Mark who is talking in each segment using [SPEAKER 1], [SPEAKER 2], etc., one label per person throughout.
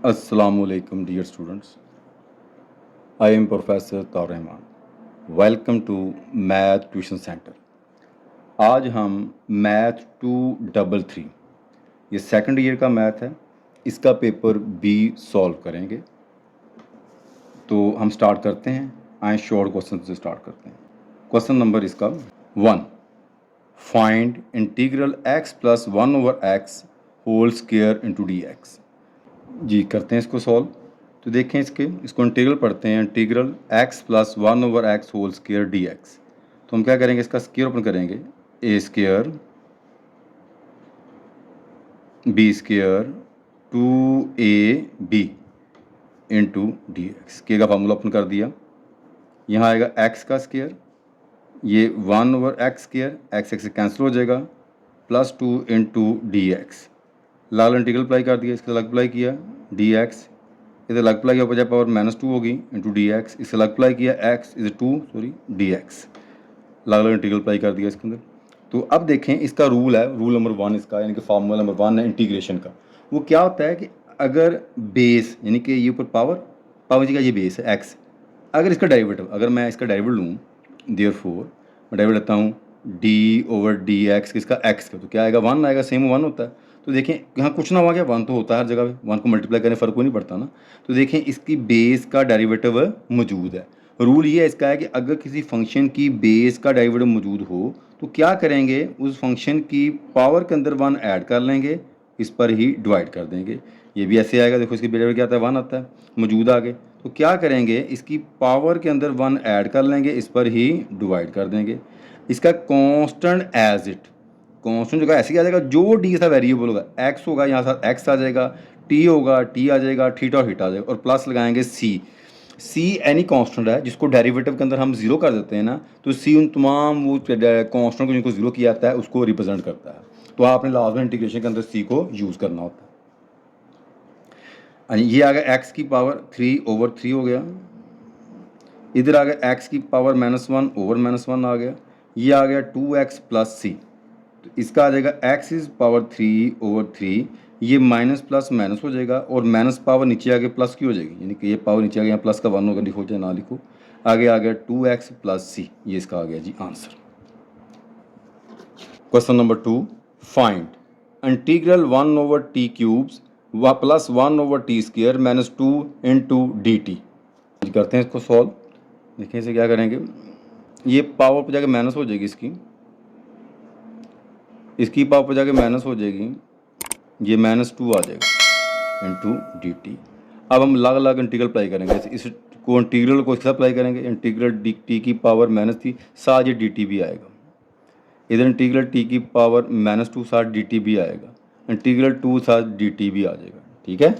[SPEAKER 1] Assalamualaikum dear students. I am Professor Taur Rahman. Welcome to Math Tuition Center. आज हम math 233 ये second year का math है, इसका पेपर बी सॉल्व करेंगे। तो हम स्टार्ट करते हैं। आए शॉर्ट क्वेश्चन से स्टार्ट करते हैं। क्वेश्चन नंबर इसका 1, find integral x plus 1/x whole square into d x. जी करते हैं इसको सॉल्व। तो देखें इसको इंटीग्रल पढ़ते हैं, integral x plus 1/x whole square d x. तो हम क्या करेंगे, इसका स्क्वायर ओपन करेंगे, a square b square 2ab into d x. के का फार्मूला ओपन कर दिया। यहाँ आएगा x का स्क्वायर, ये 1/x स्क्वायर, x से कैंसिल हो जाएगा, प्लस 2 इंटू डी एक्स। लाल इंटीग्रल अप्लाई कर दिया, इसका अलग अप्लाई किया डी एक्स, इधर अलग अप्लाई किया, बजाय पावर -2 होगी इंटू डी एक्स। इससे अलग अप्लाई किया x इज 2 डी एक्स, अलग अलग इंटीग्रल अप्लाई कर दिया इसके अंदर। तो अब देखें इसका रूल है, रूल नंबर 1 इसका, यानी कि फार्मूला नंबर 1 है इंटीग्रेशन का। वो क्या होता है कि अगर बेस यानी कि ये ऊपर पावर जी का ये बेस है x, अगर इसका डेरिवेटिव, अगर मैं इसका डेरिवेटिव लूँ, देयरफॉर मैं डेरिवेटिव लेता हूँ d/dx किसका x का, तो क्या आएगा 1 आएगा, सेम 1 होता है। तो देखें यहाँ कुछ ना हुआ, क्या 1 तो होता है हर जगह पे, 1 को मल्टीप्लाई करने फ़र्क कोई नहीं पड़ता ना। तो देखें इसकी बेस का डेरिवेटिव मौजूद है। रूल ये इसका है कि अगर किसी फंक्शन की बेस का डेरिवेटिव मौजूद हो तो क्या करेंगे, उस फंक्शन की पावर के अंदर 1 ऐड कर लेंगे, इस पर ही डिवाइड कर देंगे। ये भी ऐसे आएगा, देखो इसकी डेरिवेटिव क्या आता है 1 आता है, मौजूद आगे। तो क्या करेंगे, इसकी पावर के अंदर 1 ऐड कर लेंगे, इस पर ही डिवाइड कर देंगे। इसका कांस्टेंट एज इट, कांस्टेंट जो ऐसे ही आ जाएगा, जो डी सा वेरिएबल होगा, एक्स होगा यहाँ साथ एक्स आ जाएगा, टी होगा टी आ जाएगा, थीटा और थीटा आ जाएगा, और प्लस लगाएंगे सी एनी कांस्टेंट है जिसको डेरिवेटिव के अंदर हम जीरो कर देते हैं ना, तो सी उन तमाम वो कांस्टेंट को जिनको जीरो किया जाता है उसको रिप्रेजेंट करता है। तो आपने लाजमी इंटीग्रेशन के अंदर सी को यूज़ करना होता है। ये आ गया एक्स की पावर 3/3 हो गया, इधर आ गया एक्स की पावर -1/-1 आ गया, ये आ गया 2x प्लस सी। तो इसका आ जाएगा x इज पावर 3/3, ये माइनस प्लस माइनस हो जाएगा, और माइनस पावर नीचे आके प्लस की हो जाएगी, यानी कि ये पावर नीचे आ गया, यहाँ प्लस का 1 होगा, लिखो चाहे ना लिखो। आगे आ गया 2x प्लस सी, ये इसका आ गया जी answer. Question number 2, find integral 1/t cubes plus 1/t square -2 into d t. करते हैं इसको सॉल्व। देखिए इसे क्या करेंगे, ये पावर पर जाके माइनस हो जाएगी, इसकी पावर पर जाके माइनस हो जाएगी, ये -2 आ जाएगा इंटू डी टी। अब हम अलग अलग इंटीग्रल अप्लाई करेंगे, इसको इंटीग्रल को इसका अप्लाई करेंगे, इंटीग्रल डी टी की पावर -3 साथ ये डी टी भी आएगा, इधर इंटीग्रल टी की पावर -2 साथ डी टी भी आएगा, इंटीग्रल 2 साथ डी टी भी आ जाएगा। ठीक है,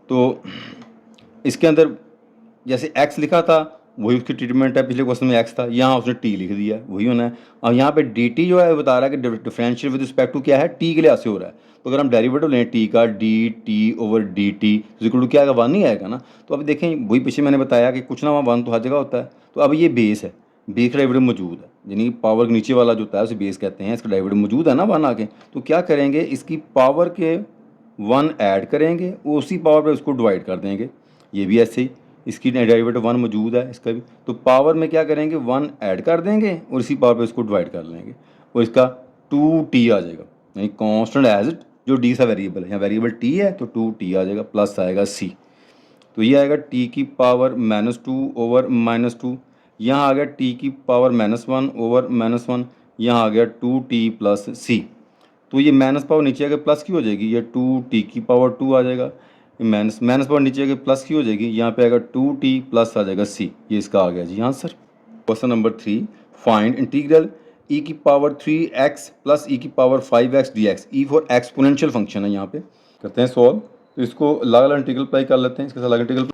[SPEAKER 1] तो इसके अंदर जैसे x लिखा था वही उसकी ट्रीटमेंट है, पिछले क्वेश्चन में x था, यहाँ उसने t लिख दिया, वही होना है। और यहाँ पे dt जो है बता रहा है कि डिफरेंशियल विद रिस्पेक्ट टू क्या है, t के लिहाज से हो रहा है। तो अगर हम डेरिवेटिव लें t का, dt/dt इक्वल टू क्या आएगा, 1 ही आएगा ना। तो अब देखें वही पीछे मैंने बताया कि कुछ ना वहाँ 1 तो हर जगह होता है। तो अब ये बेस है, बेस का डेरिवेटिव मौजूद है, यानी पावर के नीचे वाला जो होता है उसे बेस कहते हैं, इसका डेरिवेटिव मौजूद है ना 1 आके। तो क्या करेंगे, इसकी पावर के 1 ऐड करेंगे, उसी पावर पर उसको डिवाइड कर देंगे। ये भी ऐसे ही, इसकी डेरिवेटिव 1 मौजूद है इसका भी, तो पावर में क्या करेंगे 1 ऐड कर देंगे और इसी पावर पे इसको डिवाइड कर लेंगे, और इसका 2t आ जाएगा, यानी कांस्टेंट एज इट, जो डी सा वेरिएबल है, यहाँ वेरिएबल t है तो 2t आ जाएगा, प्लस आएगा c। तो ये आएगा t की पावर -2/-2, यहाँ आ गया t की पावर -1/-1, यहाँ आ गया 2t प्लस c। तो ये माइनस पावर नीचे आके प्लस की हो जाएगी, ये 2t की पावर 2 आ जाएगा, माइनस पावर नीचे आके प्लस की हो जाएगी, यहाँ पे आएगा 2t प्लस आ जाएगा c। ये इसका आ गया जी answer. Question number 3, find integral e की पावर 3x प्लस e की power 5x dx। e for exponential function है, यहाँ पे करते हैं सॉल्व। तो इसको अलग अलग इंटीग्रल अप्लाई कर लेते हैं, इसके साथ अलग इंटीग्रल,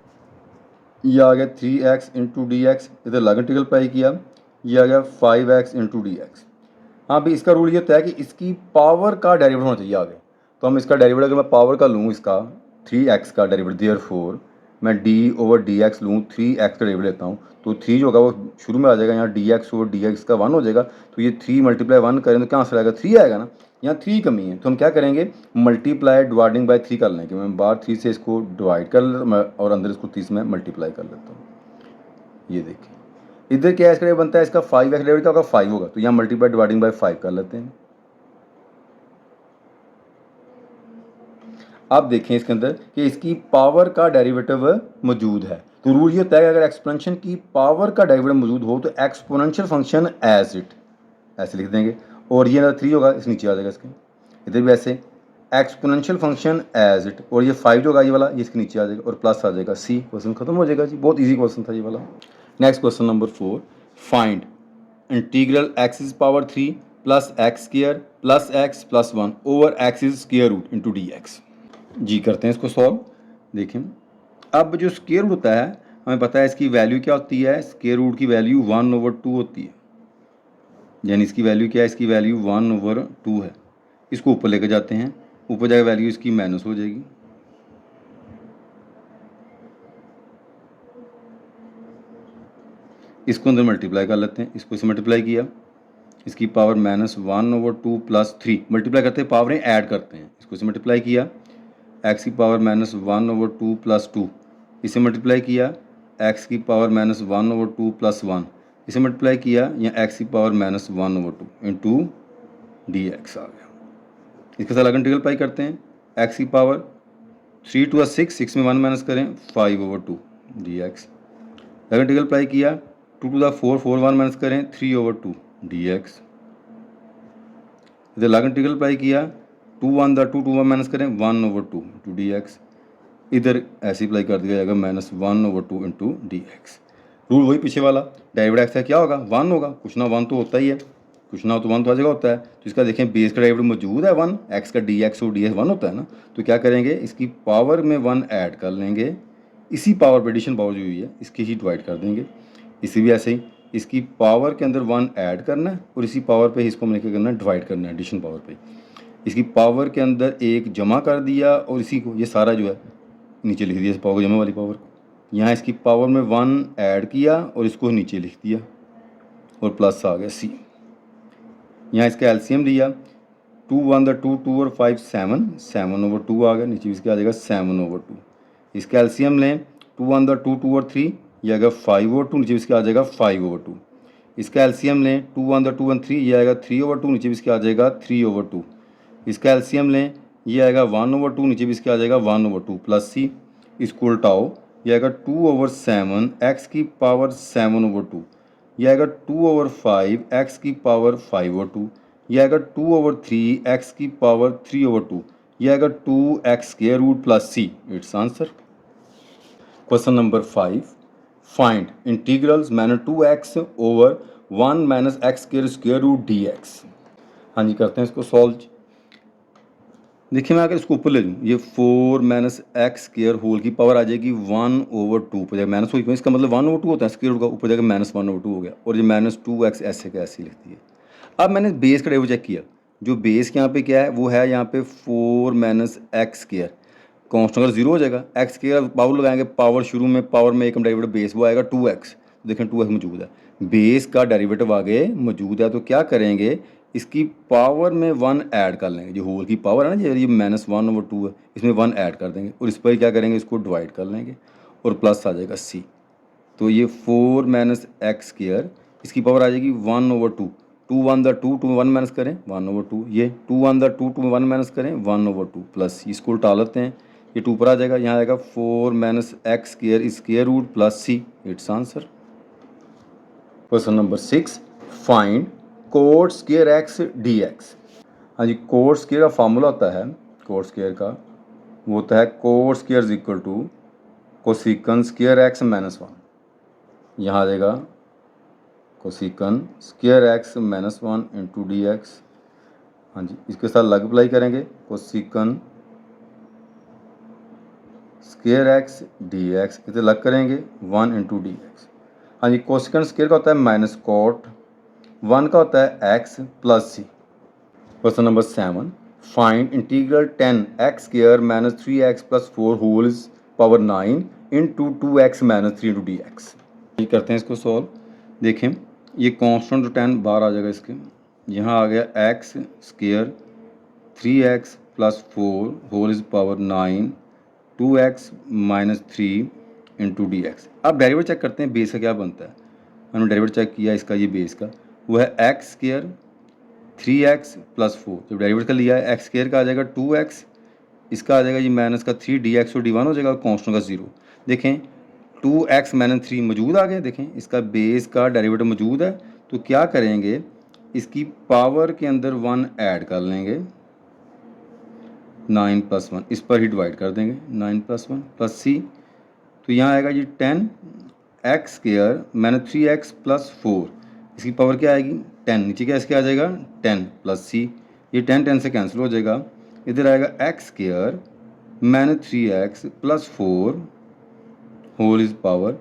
[SPEAKER 1] ये आ गया 3x इंटू डी एक्स, इधर अलग इंटीग्रल अप्लाई किया, ये आ गया 5x इंटू डी एक्स। हाँ भाई, इसका रूल ये होता है कि इसकी पावर का डेरिवेटिव होना चाहिए आगे। तो हम इसका डेरिवेटिव, अगर मैं पावर का लूँ, इसका 3x का डेरिवेटिव, देयरफॉर मैं d/dx लूँ, 3x का डेरिवेटिव लेता हूँ, तो 3 जो होगा वो शुरू में आ जाएगा, यहाँ dx/dx का 1 हो जाएगा, तो ये 3 × 1 करें तो क्या आंसर आएगा, 3 आएगा ना। यहाँ 3 कमी है, तो हम क्या करेंगे, मल्टीप्लाई डिवाइडिंग बाय 3 कर लेंगे। मैं बाहर 3 से इसको डिवाइड कर लेता और अंदर इसको 3 से मैं मल्टीप्लाई कर लेता हूँ। ये देखिए इधर क्या इसका बनता है, इसका 5x डेरिवेटिव क्या होगा, 5 होगा, तो यहाँ मल्टीप्लाई डिवाइडिंग बाय 5 कर लेते हैं। आप देखें इसके अंदर कि इसकी पावर का डेरिवेटिव मौजूद है, तो रूल ये होता है कि अगर एक्सपोनेंशियल की पावर का डेरिवेटिव मौजूद हो तो एक्सपोनेंशियल फंक्शन एज इट ऐसे लिख देंगे, और ये 3 होगा इस नीचे आ जाएगा इसके, इधर भी ऐसे एक्सपोनेंशियल फंक्शन एज इट, और ये 5 जो होगा ये वाला ये इसके नीचे आ जाएगा और प्लस आ जाएगा सी। क्वेश्चन खत्म हो जाएगा जी, बहुत ईजी क्वेश्चन था ये वाला। Next question number 4, find integral x⁻³ plus x square plus x plus 1 over x square root into dx। जी करते हैं इसको सॉल्व। देखें अब जो स्क्वायर रूट होता है हमें पता है इसकी वैल्यू क्या होती है, स्क्वायर रूट की वैल्यू 1/2 होती है, यानी इसकी वैल्यू क्या है, इसकी वैल्यू 1/2 है। इसको ऊपर लेकर जाते हैं, ऊपर जाकर वैल्यू इसकी माइनस हो जाएगी, इसको अंदर मल्टीप्लाई कर लेते हैं, इसको इसे मल्टीप्लाई किया, इसकी पावर -1/2 प्लस 3 मल्टीप्लाई करते हैं, पावरें ऐड करते हैं, इसको इसे मल्टीप्लाई किया, x की पावर -1/2 प्लस 2 इसे मल्टीप्लाई किया, x की पावर -1/2 प्लस 1 इसे मल्टीप्लाई किया, या x की पावर -1/2 इंटू dx आ गया। इसके साथ अलग इंटीग्रल अप्लाई करते हैं, x की पावर 3 × 6, 6 में 1 माइनस करें 5/2 dx। अलग इंटीग्रल अप्लाई किया, 2 × 4, 4 1 माइनस करें 3/2 dx। इधर अलग इंटीग्रल अप्लाई किया, 2 1 2 1 माइनस करें 1/2 इंटू dx। इधर ऐसे अप्लाई कर दिया जाएगा -1/2 इंटू dx। रूल वही पीछे वाला, डेरिवेटिव एक्स का क्या होगा, 1 होगा, कुछ ना 1 तो होता ही है, कुछ ना हो तो 1 तो आ जाएगा होता है, तो इसका देखें बेस का डेरिवेटिव मौजूद है 1, एक्स का dx और dx 1 होता है ना, तो क्या करेंगे इसकी पावर में 1 ऐड कर लेंगे, इसी पावर पर एडिशन पावर जो हुई है इसकी ही डिवाइड कर देंगे। इसी भी ऐसे ही इसकी पावर के अंदर 1 ऐड करना है और इसी पावर पे ही इसको हमने क्या करना है, डिवाइड करना है एडिशन पावर पे। इसकी पावर के अंदर 1 जमा कर दिया और इसी को ये सारा जो है नीचे लिख दिया, इस पावर जमा वाली पावर को, यहाँ इसकी पावर में 1 ऐड किया और इसको नीचे लिख दिया और प्लस आ गया सी। यहाँ इसका एलसीएम दिया, 2 1 2 2 और 5 7, 7/2 आ गया, नीचे इसके आ जाएगा 7/2। इसका एलसीएम लें, 2 1 2 2 और 3 ये आएगा 5/2, नीचे इसके आ जाएगा 5/2। इसका एलसीएम लें, 2 1 2 और 3 ये आएगा 3/2, नीचे इसके आ जाएगा 3/2। इसका एलसीएम लें, ये आएगा 1/2, नीचे भी इसके आ जाएगा 1/2 प्लस सी, इसको उल्टाओ, ये आएगा 2/7 एक्स की पावर 7/2, ये आएगा 2/5 एक्स की पावर 5/2, ये आएगा 2/3 एक्स की पावर 3/2, ये आएगा 2x square root plus c. It's answer. Question number 5, find integrals -2x over 1 - x square root dx। हाँ जी करते हैं इसको सॉल्व। देखिए मैं अगर इसको ऊपर ले लूँ, ये 4 - x स्क्वायर होल की पावर आ जाएगी 1/2 पर, माइनस हुई, इसका मतलब 1/2 होता है स्क्वायर रूट का, ऊपर जाकर -1/2 हो गया, और ये -2x ऐसे का ऐसे लिखती है। अब मैंने बेस का डेरिवेटिव चेक किया, जो बेस यहाँ पे क्या है वो है यहाँ पे 4 - x स्क्वायर, कॉन्स्टेंट अगर 0 हो जाएगा, x स्क्वायर पावर लगाएंगे, पावर शुरू में पावर में एक डेरिवेटिव बेस वो आएगा 2x, देखें 2x मौजूद है, बेस का डेरिवेटिव आगे मौजूद है, तो क्या करेंगे इसकी पावर में 1 ऐड कर लेंगे, जो होल की पावर है ना, ये -1/2 है, इसमें 1 ऐड कर देंगे और इस पर क्या करेंगे इसको डिवाइड कर लेंगे और प्लस आ जाएगा सी। तो ये 4 - x स्क्वायर इसकी पावर आ जाएगी 1/2, 2 1 2 2 1 माइनस करें 1/2, ये 2 1 2 2 1 माइनस करें 1/2 प्लस, इसको उल्टा लेते हैं, ये 2 पर आ जाएगा, यहाँ आएगा 4 - x square square root plus c. It's answer. Question number 6, find cot square x dx। हाँ जी, कोट स्क्वायर का फार्मूला होता है, कोट स्क्वायर का वो होता है cot square equal to cosecant square x -1, यहाँ आ जाएगा cosecant square x -1 into dx। हाँ जी, इसके साथ अलग अप्लाई करेंगे, कोसिकन स्क्वायर x dx, इसे अलग करेंगे 1 इंटू dx। हाँ जी, कोसिकन स्क्वायर का होता है माइनस कोट, 1 का होता है x plus c. Question number 7, find integral 10 x square -3x plus 4 whole's power 9 into 2x minus 3 into d x. ये करते हैं इसको सॉल्व। देखें ये कॉन्स्टेंट 10 बाहर आ जाएगा इसके, यहाँ आ गया x square 3x plus 4 whole is power 9 2x minus 3 into d x. अब डेरिवेटिव चेक करते हैं बेस का क्या बनता है। हमने डेरिवेटिव चेक किया इसका, ये बेस का वो है एक्स स्क्वायर 3x प्लस 4। जब डेरिवेटिव का लिया है एक्स स्क्वायर का आ जाएगा 2x, इसका आ जाएगा ये माइनस का 3 डी एक्स और डी1 हो जाएगा कॉन्स्टेंट का 0। देखें 2x माइनस 3 मौजूद आ गए, देखें इसका बेस का डेरिवेटिव मौजूद है, तो क्या करेंगे इसकी पावर के अंदर 1 ऐड कर लेंगे, 9 प्लस 1 इस पर ही डिवाइड कर देंगे, 9 प्लस 1 प्लस सी, तो यहाँ आएगा जी 10 x square minus 3x plus 4, इसकी पावर क्या आएगी 10, नीचे क्या इसके आ जाएगा 10 प्लस सी, ये 10 से कैंसिल हो जाएगा, इधर आएगा x square minus 3x plus 4 whole is power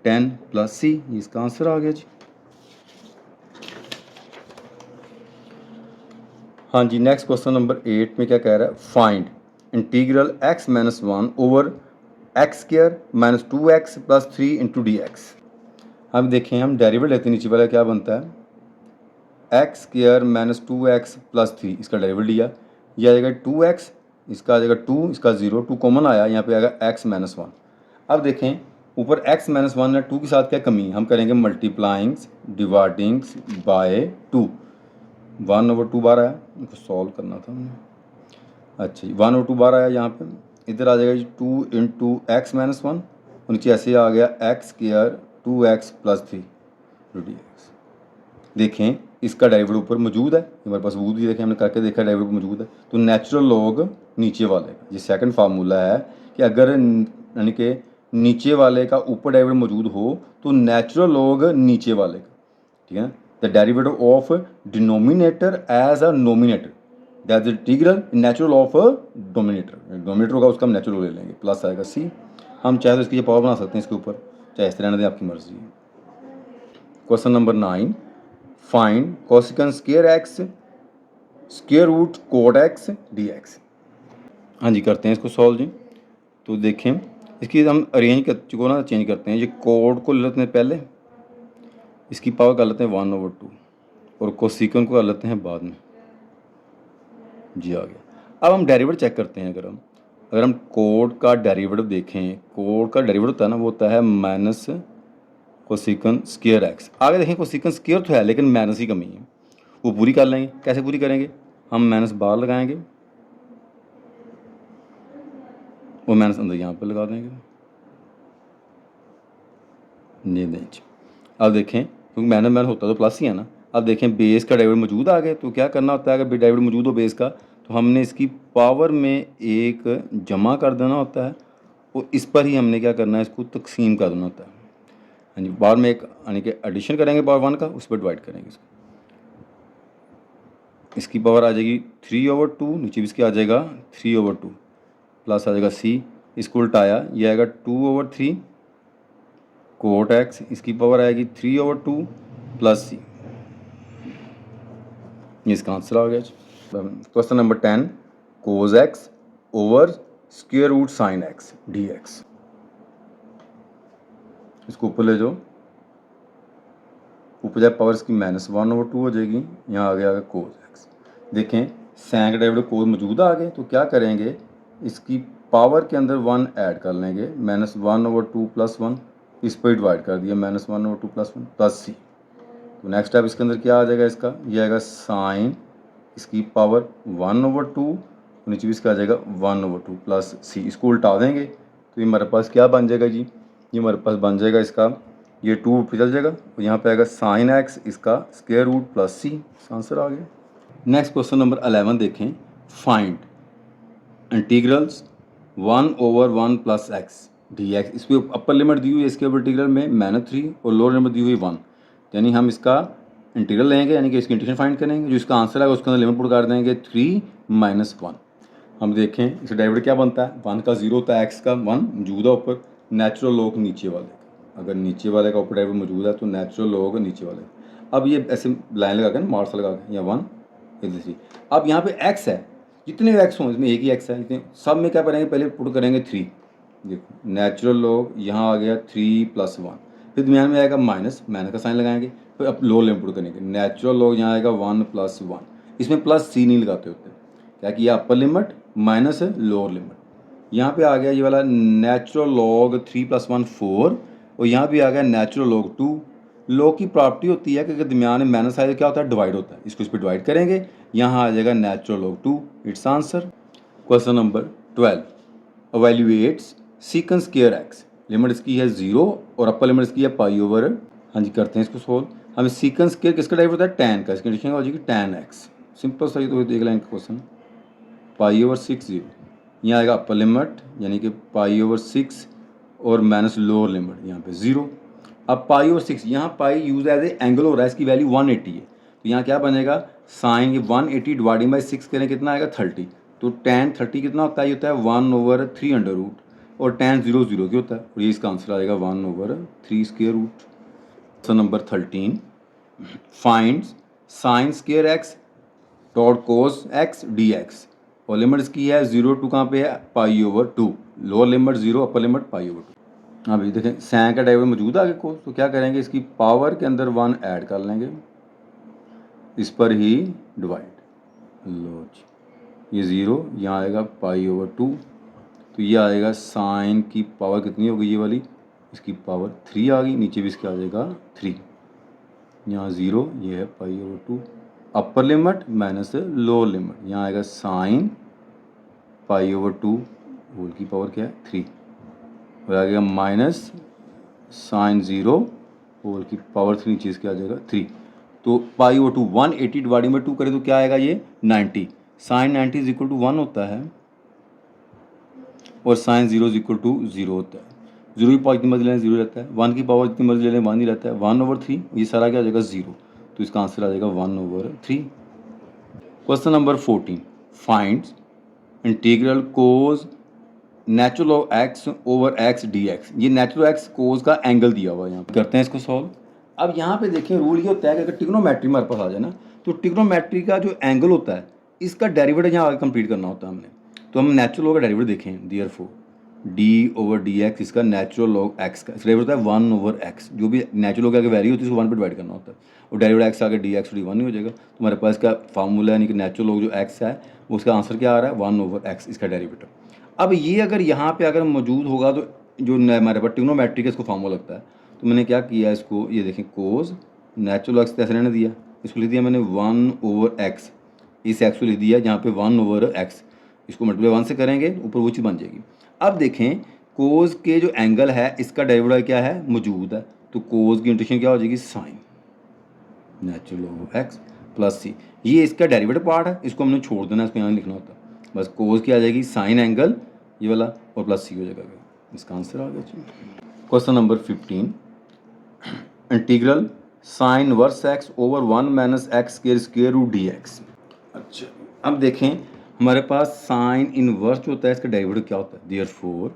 [SPEAKER 1] 10 plus c, इसका आंसर आ गया जी। हाँ जी, नेक्स्ट क्वेश्चन नंबर 8 में क्या कह रहा है, find integral x minus 1 over x square minus 2x plus 3 into d x. हम देखें हम डेरिवेटिव लेते हैं, नीचे वाला क्या बनता है x square minus 2x plus 3, इसका डेरिवेटिव लिया, यह आ जाएगा 2x, इसका आ जाएगा 2, इसका 0, 2 कॉमन आया, यहाँ पे आएगा x माइनस 1। अब देखें ऊपर x माइनस 1 है, 2 के साथ क्या कमी है, हम करेंगे मल्टीप्लाइंग्स डिवाइडिंग्स बाय 2, 1 ओवर 2 बार आया, इनको सॉल्व करना था हमने। अच्छा जी 1 ओवर 2 बार आया, यहाँ पे इधर आ जाएगा जी 2 इंटू एक्स माइनस 1 और नीचे ऐसे आ गया x square 2x plus 3 D x. देखें इसका डेरिवेटिव ऊपर मौजूद है, हमारे पास वजूद ही, देखें हमने करके देखा डेरिवेटिव मौजूद है, तो नेचुरल लॉग नीचे वाले का, ये सेकंड फार्मूला है कि अगर यानी कि नीचे वाले का ऊपर डेरिवेटिव मौजूद हो तो नेचुरल लॉग नीचे वाले का, ठीक है ना। The derivative of denominator as a numerator, that is integral natural of denominator, denominator होगा उसका हम नेचुरल ले लेंगे, प्लस आएगा सी। हम चाहे तो इसकी पावर बना सकते हैं इसके ऊपर, चाहे इस तरह रहने दें, आपकी मर्जी है। Question number 9, find cosecant square x square root cot x d x. हाँ जी करते हैं इसको सॉल्व जी। तो देखें इसकी हम अरेंज कर चुको ना, चेंज करते हैं, ये कोड को ले लेते हैं पहले, इसकी पावर कर लेते हैं 1 ओवर 2 और कोसेकेंट को कर लेते हैं बाद में, जी आ गया। अब हम डेरिवेटिव चेक करते हैं, अगर हम कोड का डेरिवेटिव देखें, कोड का डेरिवेटिव होता है ना, वो होता है माइनस कोसेकेंट स्क्वायर एक्स। आगे देखें कोसेकेंट स्क्वायर तो है लेकिन माइनस ही कमी है, वो पूरी कर लेंगे। कैसे पूरी करेंगे, हम माइनस बाहर लगाएंगे वो माइनस अंदर यहाँ पर लगा देंगे, नहीं नहीं। अब देखें क्योंकि माइनस माइनस होता तो प्लस ही है ना। अब देखें बेस का डेरिवेटिव मौजूद आ गए, तो क्या करना होता है, अगर डेरिवेटिव मौजूद हो बेस का तो हमने इसकी पावर में एक जमा कर देना होता है और इस पर ही हमने क्या करना है, इसको तकसीम कर देना होता है। हाँ जी, बाद में एक यानी कि एडिशन करेंगे पावर 1 का, उस पर डिवाइड करेंगे इसको, इसकी पावर आ जाएगी 3 ओवर 2, नीचे भी इसकी आ जाएगा 3 ओवर 2 प्लस आ जाएगा सी, इसको उल्टाया ये आएगा 2 ओवर 3 कोट एक्स, इसकी पावर आएगी 3 ओवर 2 प्लस सी, इसका आंसर आ गया। Question number 10, cos x over square root sine x d x. इसको ऊपर ले जाओ, ऊपर जाए पावर इसकी माइनस 1 ओवर 2 हो जाएगी, यहाँ आ गया कोज एक्स। देखें सैंक डेरिवेटिव कोज मौजूद आ गए, तो क्या करेंगे इसकी पावर के अंदर 1 ऐड कर लेंगे, माइनस 1 ओवर 2 प्लस 1, इस पर डिवाइड कर दिया, माइनस 1 ओवर 2 प्लस 1 प्लस सी। तो नेक्स्ट स्टेप इसके अंदर क्या आ जाएगा, इसका ये आएगा साइन, इसकी पावर 1 ओवर 2, नीचे भी इसका आ जाएगा 1 ओवर 2 प्लस सी, इसको उल्टा देंगे तो ये हमारे पास क्या बन जाएगा जी, ये हमारे पास बन जाएगा इसका ये 2 ऊपर चल जाएगा और यहाँ पे आएगा साइन एक्स, इसका स्क्वायर रूट प्लस सी, आंसर आ गया। नेक्स्ट क्वेश्चन नंबर 11 देखें, find integrals 1 over 1 plus x d x. इस पर अपर लिमिट दी हुई है इसके ऊपर इंटीग्रल में -3 और लोअर लिमिट दी हुई 1, यानी हम इसका इंटीग्रल लेंगे, यानी कि इसकी इंटीग्रेशन फाइंड करेंगे, जो इसका आंसर आएगा उसके अंदर लिमिट पुट कर देंगे 3 - 1। हम देखें इसका डेरिवेटिव क्या बनता है, 1 का 0 होता है, एक्स का 1 मौजूद है ऊपर, नेचुरल लॉग नीचे वाले का, अगर नीचे वाले का ऊपर डेरिवेटिव मौजूद है तो नेचुरल लॉग नीचे वाले का। अब ये ऐसे लाइन लगा के मार्क्स लगा के, या 1 इधर से, अब यहाँ पे एक्स है, जितने एक्स हों इसमें एक ही एक्स है, इतने सब में क्या करेंगे, पहले पुट करेंगे 3, देखो नेचुरल लॉग यहाँ आ गया 3 + 1, फिर दरमियान में आएगा माइनस का साइन लगाएंगे, फिर अब लोअर लिमिट पुट करेंगे। नेचुरल लॉग यहाँ आएगा 1 + 1, इसमें प्लस सी नहीं लगाते होते, क्या किया अपर लिमिट माइनस लोअर लिमिट। यहाँ पे आ गया ये वाला नेचुरल लॉग 3 + 1 4, और यहाँ पे आ गया नेचुरल लॉग 2। लॉग की प्रॉपर्टी होती है कि अगर दरमियान में माइनस आए तो क्या होता है, डिवाइड होता है। इसको इस पर डिवाइड करेंगे, यहाँ आ जाएगा natural log 2, it's answer. Question number 12, evaluates secant square x. Limit इसकी है 0 और अपर लिमिट इसकी है पाई ओवर, हाँ जी करते हैं इसको सोल्व। हमें सीकन स्क्वायर किसका टाइप होता है, tan का, इसकी कंडीशन हो जाएगी tan x। सिंपल सा, तो देख लें क्वेश्चन, पाई ओवर 6 0, यहाँ आएगा अपर लिमिट यानी कि पाई ओवर 6 और माइनस लोअर लिमिट यहाँ पे 0। अब पाई ओवर 6, यहाँ पाई यूज एज ए एंगल हो रहा है, इसकी वैल्यू 180 है, तो यहाँ क्या बनेगा साइन 180 डिवाइडिंग बाई 6 करें कितना आएगा 30, तो tan 30 कितना होता है, ये होता है 1/3 अंडर रूट, और tan 0 0 क्या होता है, और ये इसका आंसर आएगा 1/3 square root. Question number 13, find sine square x dot cos x d x, और लिमिट इसकी है 0 टू कहाँ पे है pi over 2, lower limit 0 upper limit pi over 2। हाँ भाई देखें साइन का डेरिवेटिव मौजूद है आगे कोस, तो क्या करेंगे इसकी पावर के अंदर 1 ऐड कर लेंगे, इस पर ही डिवाइड, लो जी ये 0, यहाँ आएगा पाई ओवर 2, तो ये आएगा साइन की पावर कितनी हो गई ये वाली, इसकी पावर 3 आ गई, नीचे भी इसके आ जाएगा 3, यहाँ 0, ये है पाई ओवर 2, अपर लिमिट माइनस लोअर लिमिट, यहाँ आएगा साइन पाई ओवर 2 होल की पावर क्या है 3, और आ गया माइनस साइन 0 होल की पावर 3, नीचे इसके आ जाएगा 3, तो पाई ओवर 2 180 डिवाइडिंग बाई 2 करें तो क्या आएगा ये 90, साइन 90 इज इक्वल टू 1 होता है, और साइन 0 इज इक्वल टू 0 होता है। 0 की पावर जितनी मर्जी लें 0 रहता है, 1 की पावर जितनी मर्जी ले लें 1 ही रहता है, 1/3 ये सारा क्या आ जाएगा 0, तो इसका आंसर आ जाएगा 1/3। Question number 14, find integral cos natural of x over x d x. ये नेचुरल एक्स कोस का एंगल दिया हुआ है, यहाँ पे करते हैं इसको सॉल्व। अब यहाँ पे देखें रूल ये होता है कि अगर ट्रिग्नोमेट्री हमारे पास आ जाए ना, तो ट्रिग्नोमेट्री का जो एंगल होता है इसका डेरिवेटिव यहाँ आगे कंप्लीट करना होता है हमने, तो हम नेचुरल लॉग का डेरिवेटिव देखें, therefore D over d x, इसका नेचुरल लॉग एक्स का डेरिवेटिव होता है 1/x, जो भी नेचुरल लॉग आगे वैल्यू होती है उसको 1 पर डिवाइड करना होता है, और डेरिवेटिव एक्स आगे डी एक्स डी 1 ही हो जाएगा। तो हमारे पास इसका फार्मूला यानी कि नेचुरल लॉग जो एक्स है उसका आंसर क्या आ रहा है 1/x, इसका डेरिवेटिव। अब ये अगर यहाँ पे अगर मौजूद होगा तो जो हमारे पास ट्रिग्नोमेट्री का इसको फार्मूला लगता है, तो मैंने क्या किया इसको, ये देखें कोस नेचुरल एक्स कैसे रहने दिया, इसको लिख दिया मैंने 1/x, इस एक्स को लिख दिया जहाँ पे 1/x, इसको मल्टीप्लाई 1 से करेंगे ऊपर वो चीज़ बन जाएगी। अब देखें कोस के जो एंगल है इसका डेरिवेटिव क्या है मौजूद है, तो कोस की इंटीग्रेशन क्या हो जाएगी sine natural of x plus c, ये इसका डेरिवेटिव पार्ट है, इसको हमने छोड़ देना, इसको यहाँ लिखना होता है, बस कोस की आ जाएगी साइन एंगल ये वाला और प्लस सी हो जाएगा, इसका आंसर आ गया। Question number 15, integral sine verse x over 1 minus x square root d x. अच्छा अब देखें हमारे पास साइन इनवर्स जो होता है इसका डेरिवेटिव क्या होता है, देयरफॉर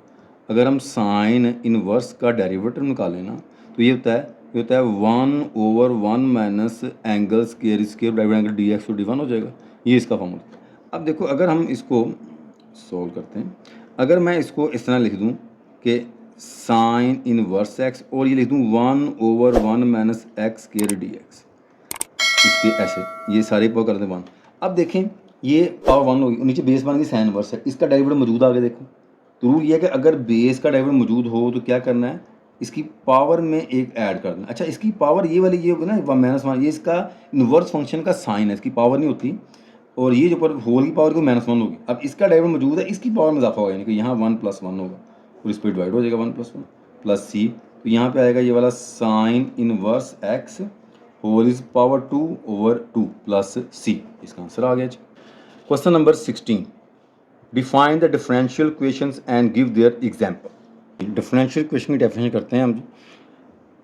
[SPEAKER 1] अगर हम साइन इनवर्स का डेरिवेटिव निकालें ना, तो ये होता है 1/1 minus angle square derivative angle D x D 1 हो जाएगा, ये इसका फॉर्मूला। अब देखो अगर हम इसको सॉल्व करते हैं, अगर मैं इसको इस तरह लिख दूं कि साइन इनवर्स एक्स और ये लिख दूं 1/1 minus x square d x, इसके ऐसे ये सारे पावर कर दें 1। अब देखें ये पावर 1 होगी, नीचे बेस बन गई साइन इनवर्स है, इसका डेरिवेटिव मौजूद आ गया। देखो तो रूल ये है कि अगर बेस का डेरिवेटिव मौजूद हो तो क्या करना है, इसकी पावर में एक ऐड कर देना। अच्छा इसकी पावर ये वाली ये होगी ना -1, ये इसका इनवर्स फंक्शन का साइन है, इसकी पावर नहीं होती, और ये जो पर होल की पावर को -1 होगी। अब इसका डेरिवेटिव मौजूद है, इसकी पावर में इजाफा होगा, यानी कि यहाँ 1 + 1 होगा और इस पर डिवाइड हो जाएगा 1 + 1 प्लस सी, तो यहाँ पे आएगा ये वाला sine inverse x whole is power 2/2 plus c, इसका आंसर आ गया। Question number 16, define the differential equations and give their example. Differential equation की डेफिनेशन करते हैं हम।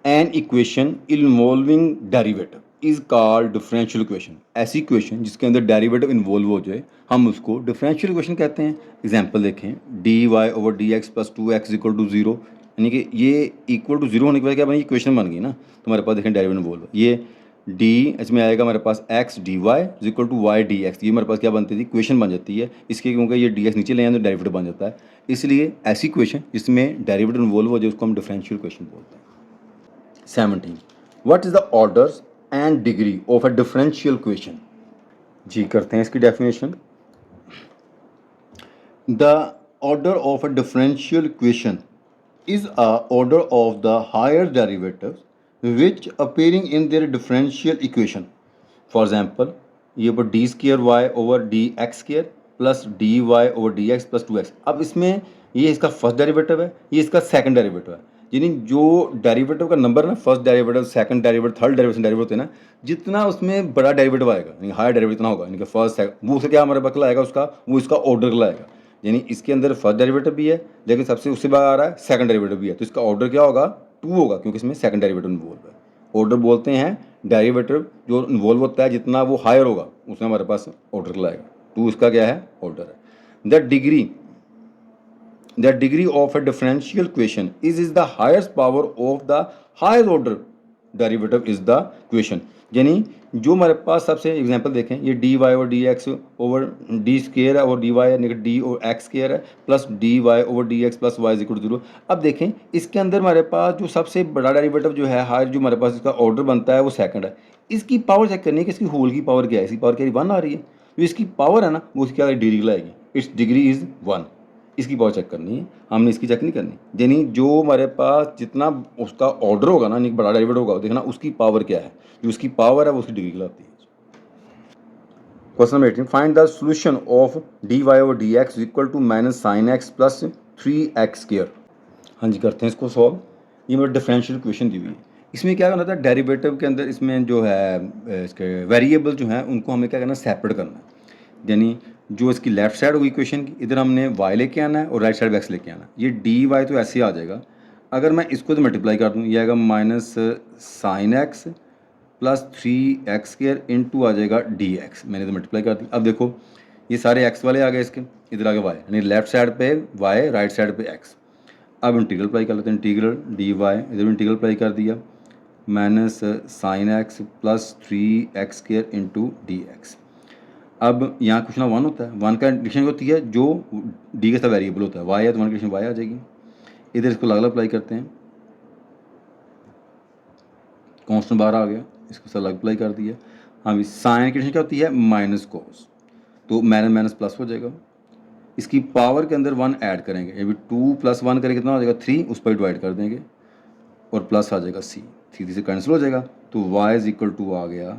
[SPEAKER 1] An equation involving derivative is called differential equation. ऐसी इक्वेशन जिसके अंदर डेरिवेटिव इन्वॉल्व हो जाए हम उसको डिफरेंशियल इक्वेशन कहते हैं। एग्जांपल देखें, dy/dx + 2x = 0, यानी कि ये इक्वल टू 0 होने के बाद क्या बनी, इक्वेशन बन गई ना, तो हमारे पास देखें डेरिवेटिव इन्वॉल्व, ये डी इसमें आएगा हमारे पास x d y is equal to y d x. ये हमारे पास क्या बनती थी, क्वेश्चन बन जाती है इसके, क्योंकि ये डी एक्स नीचे ले आए तो डेरिवेटिव बन जाता है। इसलिए ऐसी क्वेश्चन जिसमें डेरिवेटिव इन्वॉल्व हो जाए उसको हम डिफरेंशियल क्वेश्चन बोलते हैं। 17 what is the orders and degree of a differential question. जी करते हैं इसकी डेफिनेशन। The order of a differential question is a order of the higher derivatives which appearing in their differential equation. For example, ये पर d square y over d x square plus d y over d x plus 2x। अब इसमें ये इसका first derivative है, ये इसका second derivative है। यानी जो डेरिवेटिव का नंबर ना, first derivative, second derivative, third derivative होते हैं ना, जितना उसमें बड़ा डेरिवेटिव आएगा यानी हायर डेरिवेटिव इतना होगा, यानी कि फर्स्ट सेकंड, वो उससे क्या हमारे पास आएगा उसका, वो इसका ऑर्डर लाएगा। यानी इसके अंदर फर्स्ट डेरिवेटिव भी है लेकिन सबसे उससे बाद आ रहा है सेकंड डेरिवेटिव भी है, तो इसका ऑर्डर क्या होगा, 2 होगा, क्योंकि इसमें सेकंड डेरिवेटिव इन्वॉल्व है। ऑर्डर बोलते हैं डेरिवेटिव जो इन्वॉल्व होता है, जितना वो हायर होगा उसमें हमारे पास ऑर्डर लाएगा। 2 इसका क्या है, ऑर्डर है। The degree of a differential question is the highest power of the higher order derivative is the question. यानी जो हमारे पास सबसे एग्जांपल देखें, ये डी वाई और d x over d square है और डी वाई है, डी और एक्स स्केयर है plus d y over d x plus y equal to 0। अब देखें इसके अंदर हमारे पास जो सबसे बड़ा डेरिवेटिव जो है हायर, जो हमारे पास इसका ऑर्डर बनता है वो सेकंड है। इसकी पावर चेक करनी है कि इसकी होल की पावर क्या है, इसकी पावर क्या 1 आ रही है, जो इसकी पावर है ना वो उसकी क्या डिग्री लाएगी, इट्स डिग्री इज़ 1। इसकी पावर चेक करनी है, हमने इसकी चेक नहीं करनी। यानी जो हमारे पास जितना उसका ऑर्डर होगा ना, बड़ा डेरिवेटिव होगा, देखना उसकी पावर क्या है, जो उसकी पावर है वो उसकी डिग्री लाती है। Question number 18 find the solution of d y over d x equal to minus sine x plus 3x square. हाँ जी करते हैं इसको सॉल्व। ये मेरा डिफरेंशियल क्वेश्चन दी हुई है। इसमें क्या करना था, डेरिवेटिव के अंदर इसमें जो है इसके वेरिएबल जो हैं उनको हमें क्या करना है, सेपरेट करना है। यानी जो इसकी लेफ्ट साइड होगी इक्वेशन की, इधर हमने y लेके आना है और राइट साइड x लेके आना है। ये डी वाई तो ऐसे ही आ जाएगा, अगर मैं इसको तो मल्टीप्लाई कर दूँ, ये आएगा minus sine x plus 3x square into आ जाएगा dx। मैंने तो मल्टीप्लाई कर दी। अब देखो ये सारे x वाले आ गए, इसके इधर आ गए y, यानी लेफ्ट साइड पे y, राइट साइड पे x। अब इंटीग्रल अप्लाई कर लेते हैं, इंटीग्रल डी वाई, इधर इंटीग्रल अप्लाई कर दिया, minus sine x plus 3x square into dx। अब यहाँ कुछ ना 1 होता है, 1 का कंडीशन होती है जो डी का वेरिएबल होता है, y है तो 1 की कंडीशन y आ जाएगी। इधर इसको अलग अलग अप्लाई करते हैं, कॉन्स्टेंट बाहर आ गया, इसको अलग अप्लाई कर दिया। हाँ भी साइन की कंडीशन क्या होती है, माइनस कोस, तो माइनस माइनस प्लस हो जाएगा। इसकी पावर के अंदर 1 ऐड करेंगे, अभी 2 प्लस 1 करेंगे कितना हो जाएगा 3, उस पर डिवाइड कर देंगे और प्लस आ जाएगा c, 3 से कैंसिल हो जाएगा, तो y इज इक्वल टू आ गया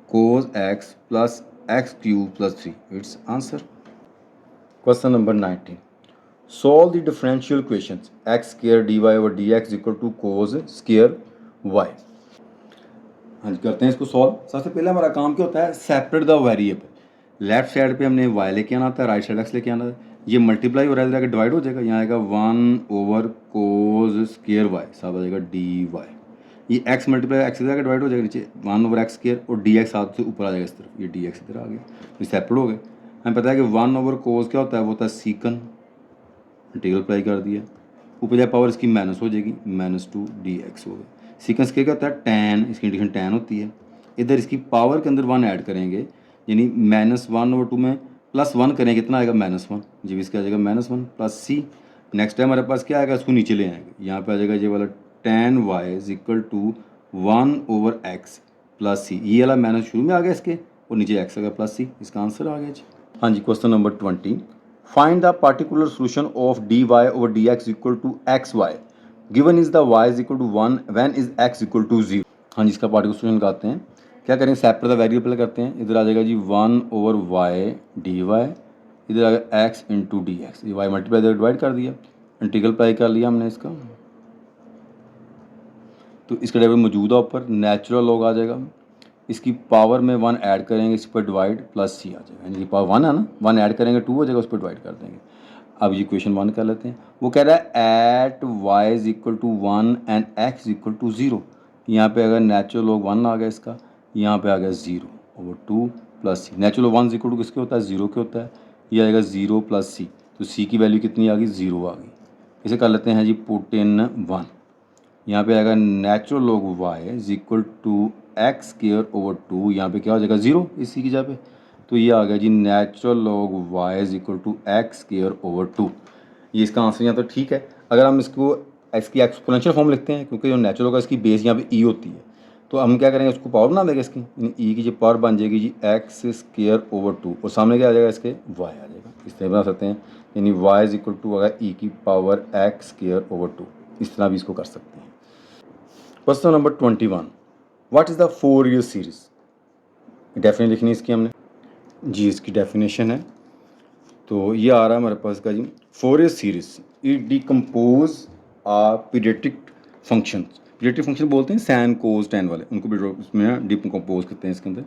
[SPEAKER 1] cos x plus x cube plus 3, it's answer. Question number 19 solve the differential questions x square d y over d x equal to cos square y. हाँ जी करते हैं इसको सॉल्व। सबसे पहले हमारा काम क्या होता है, separate the variable. Left side पे हमने y लेके आना था, राइट साइड x लेके आना था। ये मल्टीप्लाई हो रहा है, डिवाइड हो जाएगा, यहाँ आएगा 1 ओवर कोस स्क्वायर वाई, सब आ जाएगा डी वाई। ये x मल्टीप्लाई x इधर डिवाइड हो जाएगा, नीचे 1 ओवर एक्स स्क्वायर और डी एक्स हाथ से ऊपर आ जाएगा इस तरफ, ये डी एक्स इधर आ गया, ये सेपरेट हो गए। हमें पता है कि 1 ओवर कोस क्या होता है, वो होता है सीकन, इंटीग्रल अप्लाई कर दिया, ऊपर जाए पावर इसकी माइनस हो जाएगी, -2 dx हो गया। सीकेंस क्या होता है, tan, इसकी कंडीशन tan होती है। इधर इसकी पावर के अंदर 1 ऐड करेंगे, यानी -1 ओवर 2 में प्लस 1 करेंगे, कितना आएगा -1, जी इसका आ जाएगा -1 प्लस c। नेक्स्ट टाइम हमारे पास क्या आएगा, इसको नीचे ले आएंगे, यहाँ पे आ जाएगा ये वाला tan y is equal to 1 over x plus c। ये वाला माइनस शुरू में आ गया इसके, और नीचे x आ गया प्लस c, इसका आंसर आ गया जी। हाँ जी question number 20 find the particular solution of d y over d x equal to x y given is the y is equal to 1 when is x equal to 0। हाँ जी इसका particular solution लगाते हैं। क्या करेंगे, सेपरेट द वेरिएबल करते हैं। इधर आ जाएगा जी 1 ओवर y डी वाई, इधर आ गया x इंटू डी एक्स, ये y मल्टीप्लाई इधर डिवाइड कर दिया, इंटीग्रल अप्लाई कर लिया हमने इसका, तो इसका डेरिवेटिव मौजूद है ऊपर, नेचुरल लॉग आ जाएगा, इसकी पावर में 1 ऐड करेंगे, इस पर डिवाइड प्लस c आ जाएगा, यानी पावर 1 है ना, 1 ऐड करेंगे 2 हो जाएगा, उस पर डिवाइड कर देंगे। अब ये क्वेश्चन 1 कर लेते हैं। वो कह रहा है at y is equal to 1 and x equal to 0। यहाँ पे अगर नेचुरल लॉग 1 आ गया इसका, यहाँ पे आ गया 0 over 2 plus c। Natural log 1 equal to किसके होता है, 0 के होता है, ये आएगा 0 प्लस c, तो c की वैल्यू कितनी आ गई, 0 आ गई। इसे कर लेते हैं जी पुट इन 1, यहाँ पे आएगा natural log y is equal to x square over 2, यहाँ पे क्या हो जाएगा 0 इसी की जगह पे, तो ये आ गया जी natural log y is equal to x square over 2। ये इसका आंसर यहाँ तो ठीक है। अगर हम इसको इसकी एक्सपोनेंशियल फॉर्म लिखते हैं, क्योंकि जो नेचुरल होगा इसकी बेस यहाँ पे ई होती है, तो हम क्या करेंगे, उसको पावर बना देंगे इसकी, ई की जो पावर बन जाएगी जी एक्स स्क्वायर ओवर 2, और सामने क्या आ जाएगा इसके वाई आ जाएगा। इस तरह बना सकते हैं, यानी वाई इज इक्वल टू अगर ई की पावर एक्स स्क्वायर ओवर 2, इस तरह भी इसको कर सकते हैं। Question number 21, what is the Fourier series? Definition लिखनी है इसकी हमने जी, इसकी डेफिनेशन है तो ये आ रहा है हमारे पास का जी, Fourier series it decompose a periodic function. Periodic function बोलते हैं सैन कोस टैन वाले, उनको उसमें डिकम्पोज करते हैं इसके अंदर।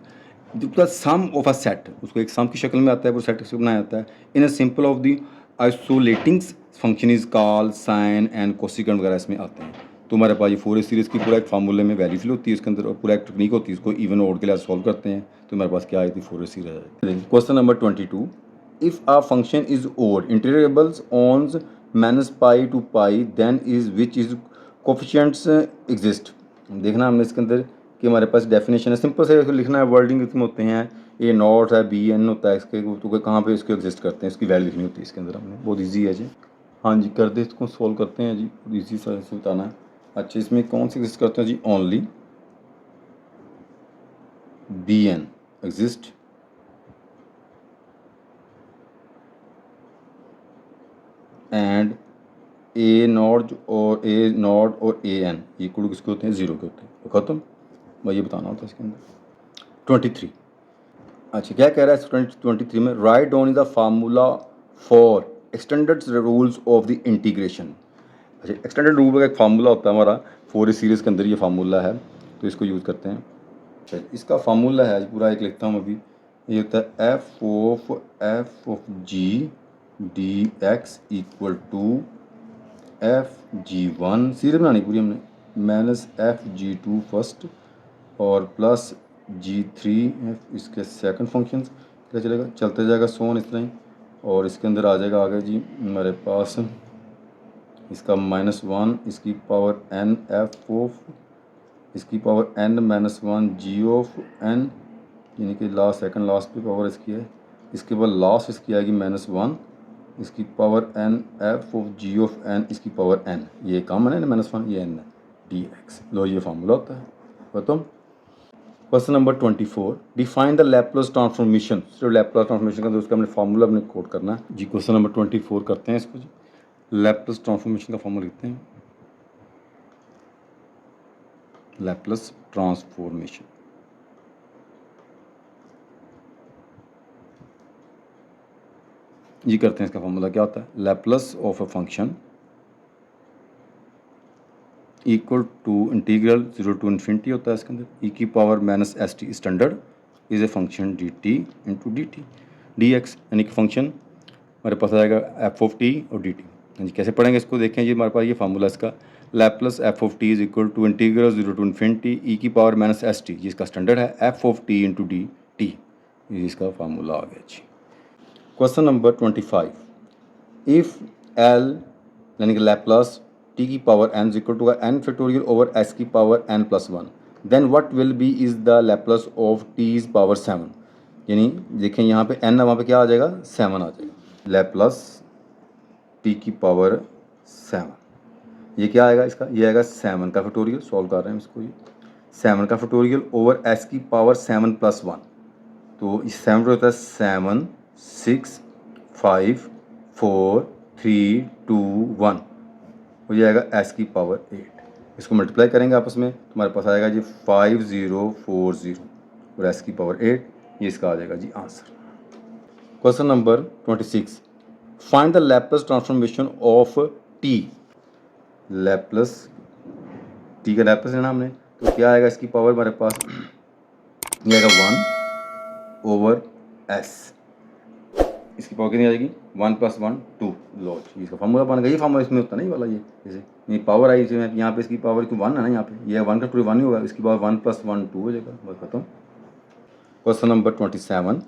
[SPEAKER 1] जिसका सम ऑफ अ सेट, उसको एक सम की शक्ल में आता है, वो सेट से बनाया जाता है। In a simple of the isolating function is called sine and cosecant वगैरह इसमें आते हैं। तो हमारे पास ये फोरियर सीरीज़ की पूरा एक फार्मूले में वैल्यू फिल होती है इसके अंदर, और पूरा एक टेक्निक होती है, इसको इवन ऑड के लिए सॉल्व करते हैं, तो हमारे पास क्या आई थी Fourier series. Question number 22, if a function is odd integrables on minus pi to pi then is which is coefficients exist। देखना हमने इसके अंदर कि हमारे पास डेफिनेशन है, सिंपल से लिखना है, वर्डिंग इसमें होते हैं, ए नॉट है, बी एन होता है, इसके तो कहाँ पे इसको एग्जिस्ट करते हैं, इसकी वैल्यू लिखनी होती है इसके अंदर हमने। बहुत ईजी है जी, हाँ जी कर दे, इसको सॉल्व करते हैं जी, ईजी से बताना है। अच्छा, इसमें कौन से एग्जिस्ट करते हैं जी, only B N exist and A not और ए एन इक्वल किसके होते हैं, ज़ीरो के होते हैं, तो ख़त्म। भाई ये बताना होता है इसके अंदर। 23, अच्छा क्या कह रहा है 23 में, write down is the formula for extended rules of the integration. अच्छा, एक्सटेंडेड रूल का एक फार्मूला होता है हमारा, फोरियर सीरीज़ के अंदर ये फार्मूला है, तो इसको यूज़ करते हैं। अच्छा, इसका फार्मूला है पूरा एक लिखता हूँ अभी, ये होता है f of g d x equal to f g one, series बनानी पूरी हमने, minus f g two first और प्लस जी थ्री एफ इसके सेकंड फंक्शन, क्या चलेगा, चलते जाएगा सोन इस तरह ही, और इसके अंदर आ जाएगा आगे जी हमारे पास इसका -1 इसकी पावर एन एफ ऑफ इसकी power n -1 g of n, यानी कि लास्ट सेकंड लास्ट पे पावर इसकी है, इसके बाद लास्ट इसकी आएगी -1 इसकी power n f of g of n इसकी पावर एन, ये कॉमन है ना -1, ये एन है डी एक्स। लो ये फार्मूला होता है, बताओ। Question number 24, define the Laplace transformation. जो लैप्लास ट्रांसफॉर्मेशन का उसका हमने फार्मूला अपने कोड करना है जी। क्वेश्चन नंबर 24 करते हैं इसको जी, लैप्लास ट्रांसफॉर्मेशन का फार्मूला लिखते हैं, लैप्लास ट्रांसफॉर्मेशन। ये करते हैं, इसका फार्मूला क्या होता है, Laplace of a function equal to integral 0 to infinity होता है इसके अंदर, ई की power -st standard is a function d t into d t d x, यानी कि फंक्शन हमारे पास आएगा एफ ऑफ टी और डी टी। हाँ जी, कैसे पढ़ेंगे इसको देखें जी, हमारे पास ये फार्मूला इसका Laplace f of t is equal to integral 0 to infinity e की पावर -st, जिसका स्टैंडर्ड है f of t into d t, इसका फार्मूला आ गया जी। क्वेश्चन नंबर 25, इफ़ एल यानी कि लैप्लास टी की power n is equal to n factorial over s की power n plus 1, then what will be is the Laplace of t is power 7। यानी देखें यहाँ पे एन है, वहाँ पे क्या आ जाएगा 7 आ जाएगा, लैप्लास टी की पावर 7, ये क्या आएगा इसका, ये आएगा 7 का फैक्टोरियल, सॉल्व कर रहे हैं इसको, ये 7 का फैक्टोरियल ओवर एस की पावर 7 प्लस 1, तो इस 7 होता है 7 6 5 4 3 2 1, हो जाएगा एस की पावर 8। इसको मल्टीप्लाई करेंगे आपस में, तुम्हारे पास आएगा जी 5040 और एस की पावर 8, ये इसका आ जाएगा जी answer. Question number 26, find the Laplace transformation of t. Laplace t का लैप्लास लेना हमने, तो क्या आएगा इसकी पावर हमारे पास, ये आएगा 1 ओवर एस, इसकी पावर कितनी आ जाएगी 1 + 1 2 लॉज, इसका फार्मूला बन गया। ये फार्मूला इसमें होता नहीं वाला, ये जैसे ये पावर आई इसमें, यहाँ पे इसकी पावर की 1 है ना, यहाँ पे ये 1 का 2 1 ही होगा, इसकी पावर 1 + 1 2 हो जाएगा, बस खत्म। Question number 27,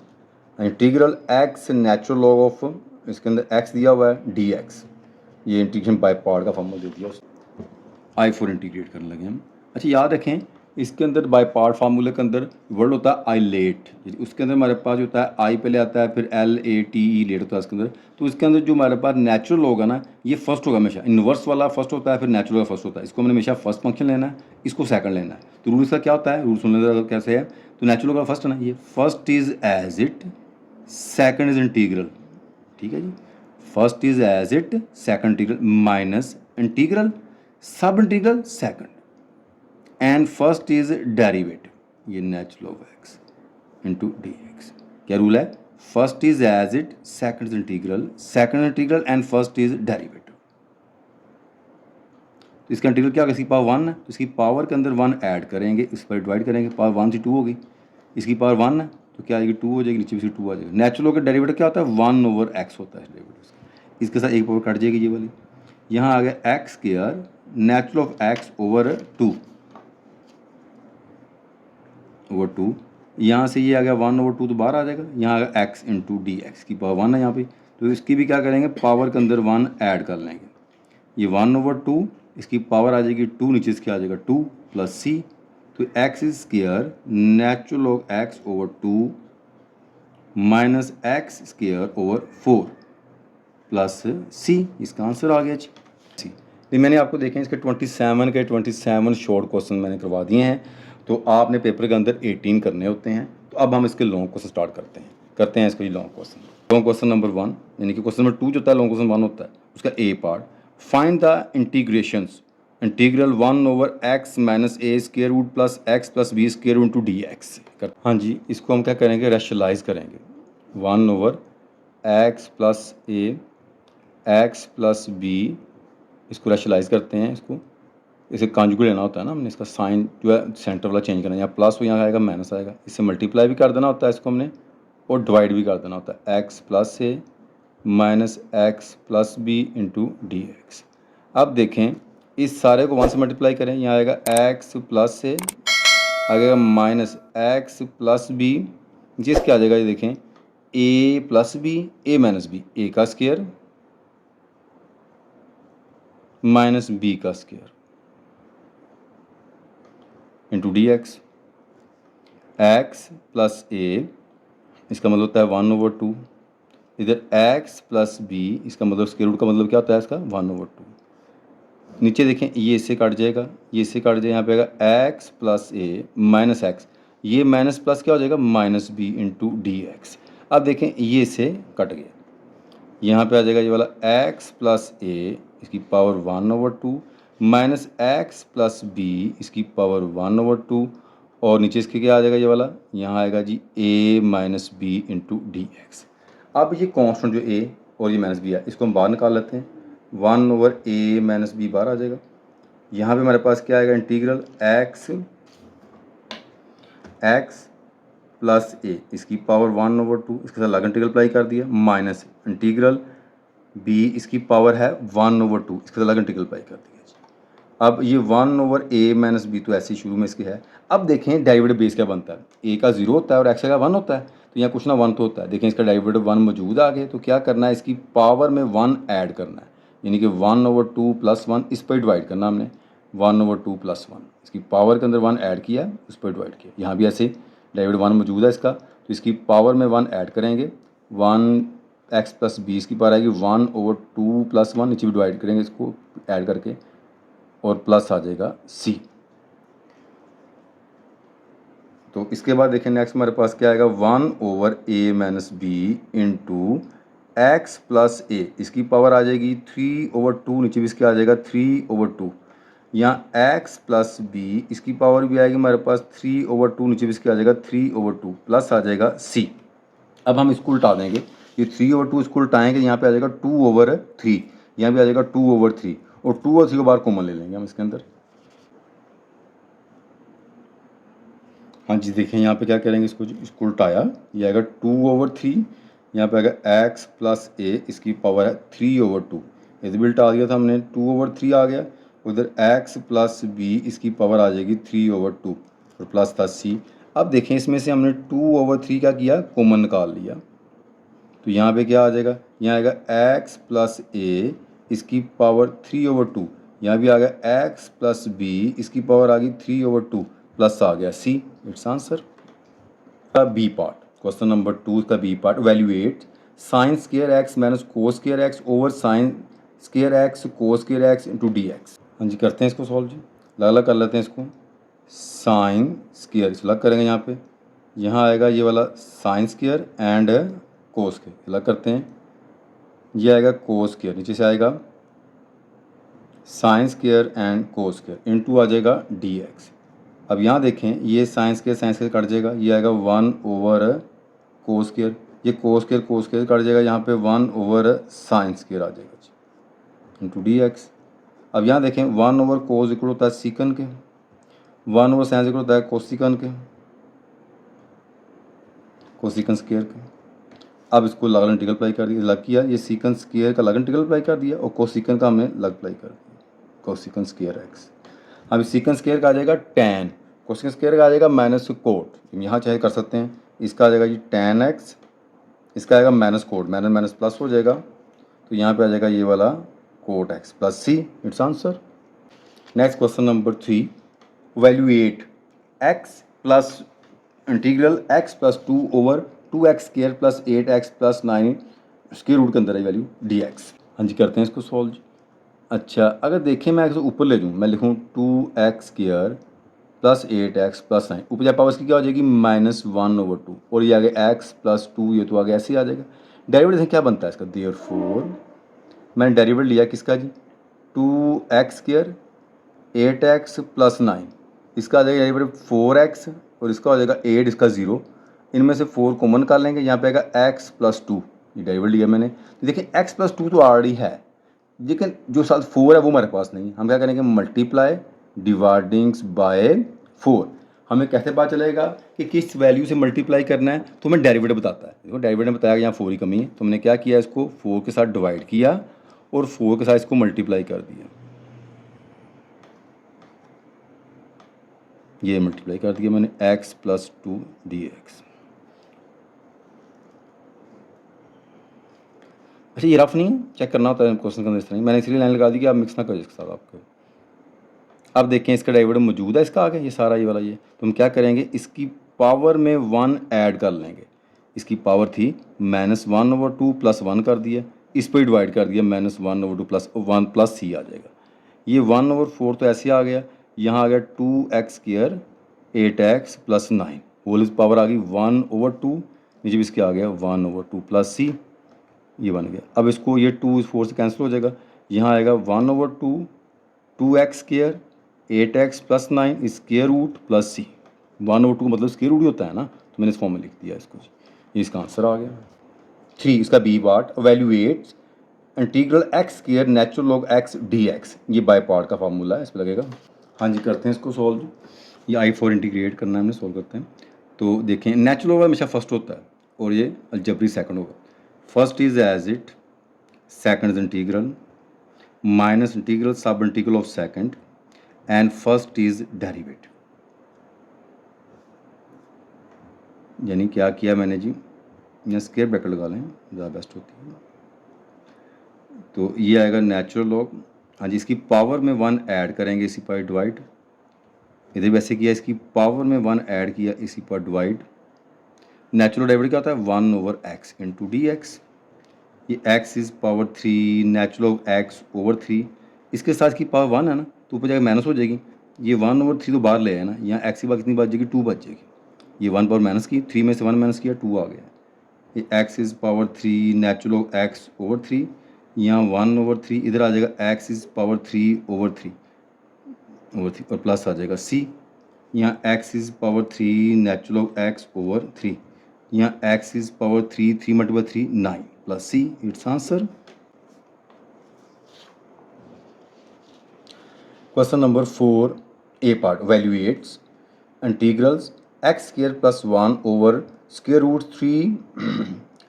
[SPEAKER 1] integral x natural log of, इसके अंदर एक्स दिया हुआ है डी एक्स, ये इंटीग्रेशन बाय पार्ट का फार्मूला दे दिया उसने। I4 इंटीग्रेट करने लगे हम। अच्छा याद रखें, इसके अंदर बाय पार्ट फार्मूले के अंदर वर्ड होता है आई लेट, उसके अंदर हमारे पास जो होता है आई पहले आता है, फिर LATE लेट होता है इसके अंदर। तो इसके अंदर जो हमारे पास नेचुरल होगा ना, ये फर्स्ट होगा हमेशा, इन्वर्स वाला फर्स्ट होता है, फिर नेचुरल वाला फर्स्ट होता है। इसको हमने हमेशा फर्स्ट फंक्शन लेना है, इसको सेकंड लेना है। तो रूल इसका क्या होता है, रूल सुन लेना कैसे है। तो नेचुरल का फर्स्ट है ना, ये first is as it, second is integral, ठीक है जी। First is as it, second integral minus integral सब integral second, and first is derivative, ये natural of x into d x. क्या रूल है, first is as it, second is integral, second integral and first is derivative. तो इसका integral क्या होगा, इसकी power 1 है, तो इसकी पावर के अंदर 1 ऐड करेंगे, इस पर डिवाइड करेंगे, पावर 1 से 2 होगी, इसकी पावर 1 है तो क्या आएगी 2 हो जाएगी, नीचे भी 2 आ जाएगा। नेचुरल का डेरिवेटिव क्या होता है, 1/x होता है डेरिवेटिव, इसके साथ एक पावर कट जाएगी ये वाली। यहाँ आ गया x square natural of x over 2, यहाँ से ये आ गया 1/2 तो बाहर आ जाएगा, यहाँ आ गया x इंटू डी एक्स की पावर 1 है यहाँ पे। तो इसकी भी क्या करेंगे, पावर के अंदर 1 ऐड कर लेंगे, ये 1/2, इसकी पावर आ जाएगी 2, नीचे इसके आ जाएगा 2 प्लस c। तो x is square natural of x over 2 minus x square over 4 plus c, इसका आंसर आ गया जी सी। ये मैंने आपको देखें इसके 27 शॉर्ट क्वेश्चन मैंने करवा दिए हैं। तो आपने पेपर के अंदर 18 करने होते हैं। तो अब हम इसके लॉन्ग क्वेश्चन स्टार्ट करते हैं इसको जी। लॉन्ग क्वेश्चन नंबर 1, यानी कि क्वेश्चन नंबर 2 जो होता है लॉन्ग क्वेश्चन 1 होता है, उसका a part, find the integrations integral 1/x minus a square root plus x plus b square root into d x. हाँ जी, इसको हम क्या करेंगे, रेशनलाइज करेंगे, 1/x plus a x plus b, इसको रेशनलाइज करते हैं, इसको इसे कॉन्जुगेट लेना होता है ना हमने, इसका साइन जो है सेंटर वाला चेंज करना है, यहाँ प्लस हो यहाँ आएगा माइनस आएगा, इससे मल्टीप्लाई भी कर देना होता है इसको हमने, और डिवाइड भी कर देना होता है, x plus a minus x plus b into d x. अब देखें इस सारे को 1 से मल्टीप्लाई करें, यहाँ आएगा x प्लस ए, आएगा माइनस एक्स प्लस बी, जिसके आ जाएगा ये देखें a plus b, a minus b, a का स्क्वायर माइनस b का square into d x. X plus a, इसका मतलब होता है 1/2, इधर x प्लस बी, इसका मतलब स्क्वायर रूट का मतलब क्या होता है इसका 1/2। नीचे देखें ये इससे कट जाएगा, ये इससे कट जाएगा, यहाँ पे आएगा x plus a minus x, ये माइनस प्लस क्या हो जाएगा minus b into d x. अब देखें ये इससे कट गया, यहाँ पे आ जाएगा ये वाला x प्लस ए, इसकी power 1/2 minus x plus b, इसकी पावर 1/2, और नीचे इसके क्या आ जाएगा ये वाला, यहाँ आएगा जी a minus b into d x. अब ये कॉन्स्टेंट जो a और ये माइनस बी है, इसको हम बाहर निकाल लेते हैं, 1/a माइनस बी बाहर आ जाएगा। यहाँ पे हमारे पास क्या आएगा, इंटीग्रल x प्लस ए, इसकी पावर 1/2, इसके साथ अलग इंटीग्रल अप्लाई कर दिया, माइनस इंटीग्रल b, इसकी पावर है 1/2, इसके साथ अलग इंटीग्रल अप्लाई कर दिया। अब ये 1/a माइनस बी तो ऐसे ही शुरू में इसके है। अब देखें डेरिवेटिव बेस क्या बनता है, a का 0 होता है और x का 1 होता है, तो यहाँ कुछ ना 1 तो होता है। देखें इसका डेरिवेटिव 1 मौजूद आ गए, तो क्या करना है, इसकी पावर में 1 ऐड करना है, यानी कि 1/2 प्लस 1, इस पर डिवाइड करना हमने, 1/2 प्लस 1, इसकी पावर के अंदर 1 ऐड किया, उस पर डिवाइड किया। यहाँ भी ऐसे डेरिवेटिव 1 मौजूद है इसका, तो इसकी पावर में 1 ऐड करेंगे, 1x प्लस बी, इसकी पावर आएगी 1/2 प्लस 1, नीचे भी डिवाइड करेंगे इसको ऐड करके, और प्लस आ जाएगा c। तो इसके बाद देखें नेक्स्ट हमारे पास क्या आएगा, 1/a minus b into x plus a, इसकी पावर आ जाएगी 3/2, नीचे भी इसके आ जाएगा 3/2, यहाँ x प्लस बी, इसकी पावर भी आएगी हमारे पास 3/2, नीचे भी इसके आ जाएगा 3/2, प्लस आ जाएगा c। अब हम इसको उल्टा देंगे, ये 3/2 इसको उल्टाएंगे, यहाँ पे आ जाएगा 2/3, यहाँ भी आ जाएगा 2/3, और 2/3 को बाहर कॉमन ले लेंगे हम इसके अंदर। हाँ जी, देखें यहाँ पे क्या करेंगे, इसको उल्टाया, ये आएगा 2/3, यहाँ पे आएगा x प्लस ए, इसकी पावर है 3/2, इधर भी उल्टा दिया था हमने, 2/3 आ गया, उधर x प्लस बी, इसकी पावर आ जाएगी 3/2, और प्लस था c। अब देखें इसमें से हमने 2/3 क्या किया, कॉमन निकाल लिया, तो यहाँ पे क्या आ जाएगा, यहाँ आएगा x प्लस ए, इसकी पावर 3/2, यहाँ भी आ गया एक्स प्लस बी, इसकी पावर आ गई 3/2 प्लस आ गया सी। It's answer. का बी पार्ट, क्वेश्चन नंबर 2 का b part, valuate sign square x minus cos square x over sign square x cos square x into d x. हाँ जी, करते हैं इसको सॉल्व जी, अलग अलग कर लेते हैं इसको। साइन स्क्वायर इस अलग करेंगे, यहाँ पे यहाँ आएगा ये वाला sign square and cos square, अलग करते हैं। ये आएगा कोस स्क्वायर, नीचे से आएगा sine square and cos square into आ जाएगा डी एक्स। अब यहाँ देखें, ये साइन स्क्वायर कट जाएगा, ये आएगा 1/कोस स्क्वायर, ये कोस स्क्वायर कट जाएगा, यहाँ पे 1/साइन स्क्वायर आ जाएगा जी इंटू डी एक्स। अब यहाँ देखें 1/कोस इक्वल होता है सीकन के, 1/साइन इक्वल होता है कोसिकन के, कोसिकन स्क्वायर के। अब इसको अलग इंटीग्रल अप्लाई कर दिया, अलग किया, ये सीकन स्क्वायर का अलग इंटीग्रल अप्लाई कर दिया और कोसिकन का हमने अलग अप्लाई कर दिया, कोसिकन स्क्वायर एक्स। अब सीकन स्क्वायर का आ जाएगा tan, कोसिकन स्क्वायर का आ जाएगा माइनस कोट, यहाँ चाहे कर सकते हैं। इसका आ जाएगा जी tan x, इसका आएगा minus cot, minus minus plus हो जाएगा, तो यहाँ पे आ जाएगा ये वाला cot x plus c. It's answer. Next question number 3, evaluate x plus integral x plus 2/2x square plus 8x plus 9 square root के अंदर है वैल्यू dx। हाँ जी, करते हैं इसको सॉल्व। अच्छा, अगर देखें मैं इसको ऊपर ले जाऊँ, मैं लिखूँ 2x square plus 8x plus 9, ऊपर जा पावर इसकी क्या हो जाएगी -1/2, और ये आ गया x प्लस 2, ये तो आ गया ऐसे ही आ जाएगा। डेरिवेटिव क्या बनता है इसका, देयरफॉर मैंने डेरिवेटिव लिया किसका जी 2x स्क्वायर 8x प्लस 9, इसका आ जाएगा डेरिवेटिव 4x और इसका हो जाएगा 8, इसका 0, इनमें से 4 कॉमन कर लेंगे, यहाँ पे आएगा x प्लस 2, ये डेरिवेटिव लिया मैंने। तो देखिए x प्लस 2 तो ऑलरेडी है, लेकिन जो साथ 4 है वो हमारे पास नहीं। हम क्या करेंगे, मल्टीप्लाई डिवाइडिंग्स बाय 4। हमें कैसे पता चलेगा कि किस वैल्यू से मल्टीप्लाई करना है, तो हमें डेरिवेटिव बताता है। देखो डेरिवेटिव ने बताया कि यहाँ 4 की कमी है, तो हमने क्या किया, इसको 4 के साथ डिवाइड किया और 4 के साथ इसको मल्टीप्लाई कर दिया, ये मल्टीप्लाई कर दिया मैंने x प्लस 2 dx। अच्छा, ये रफ नहीं है, चेक करना होता है क्वेश्चन के अंदर इस तरह, मैंने इसलिए लाइन लगा दी कि आप मिक्स ना करें इसके साथ आपके। अब देखें इसका डेरिवेटिव मौजूद है, इसका आगे ये सारा ये वाला, ये तो हम क्या करेंगे, इसकी पावर में 1 ऐड कर लेंगे। इसकी पावर थी -1/2 प्लस 1 कर दिया, इस पर डिवाइड कर दिया -1/2 प्लस 1 प्लस सी आ जाएगा। ये 1/4 तो ऐसे आ गया, यहाँ आ गया 2x square 8x plus 9, whole power आ गई 1/2, नीचे भी इसके आ गया 1/2 प्लस सी, ये बन गया। अब इसको ये 2 इस 4 से कैंसिल हो जाएगा, यहाँ आएगा 1/2 2x square 8x plus 9 square root plus c, 1/2 मतलब स्क्वायर रूट ही होता है ना, तो मैंने इस फॉर्म में लिख दिया इसको, ये इसका आंसर आ गया। 3 इसका b part, evaluate integral x square natural log x dx, ये बाय पार्ट का फार्मूला है, इस पर लगेगा। हाँ जी, करते हैं इसको सॉल्व। ये I4 इंटीग्रेट करना है हमने, सॉल्व करते हैं। तो देखें नेचुरल लॉग हमेशा फर्स्ट होता है और ये अलजेब्रिक सेकंड होगा। First is as it, second is integral, minus integral सब integral of second and first is derivative. यानी क्या किया मैंने जी, यहाँ स्क्वायर ब्रैकेट लगा लें, ज़्यादा बेस्ट होती है। तो ये आएगा नेचुरल लॉग, हाँ जी, इसकी पावर में 1 ऐड करेंगे, इसी पर डिवाइड, इधर वैसे किया, इसकी पावर में 1 ऐड किया, इसी पर डिवाइड। नेचुरल डेरिवेटिव क्या होता है 1/x इंटू डी एक्स, ये x is power 3 natural of x over 3, इसके साथ की पावर 1 है ना, तो ऊपर जाकर माइनस हो जाएगी, ये 1/3 तो बाहर ले आया ना, यहाँ x की बात कितनी बच जाएगी 2 बच जाएगी, ये 1 पावर माइनस की, 3 में से 1 माइनस किया 2 आ गया। ये x is power 3 natural of x over 3, यहाँ 1/3 इधर आ जाएगा x इज़ पावर 3/3 और प्लस आ जाएगा c, यहाँ x is power 3 natural of x over 3, यहाँ x is power 3 3 multiply 3 9 plus c. It's answer. Question number 4 a part, evaluates integrals x square plus 1 over square root 3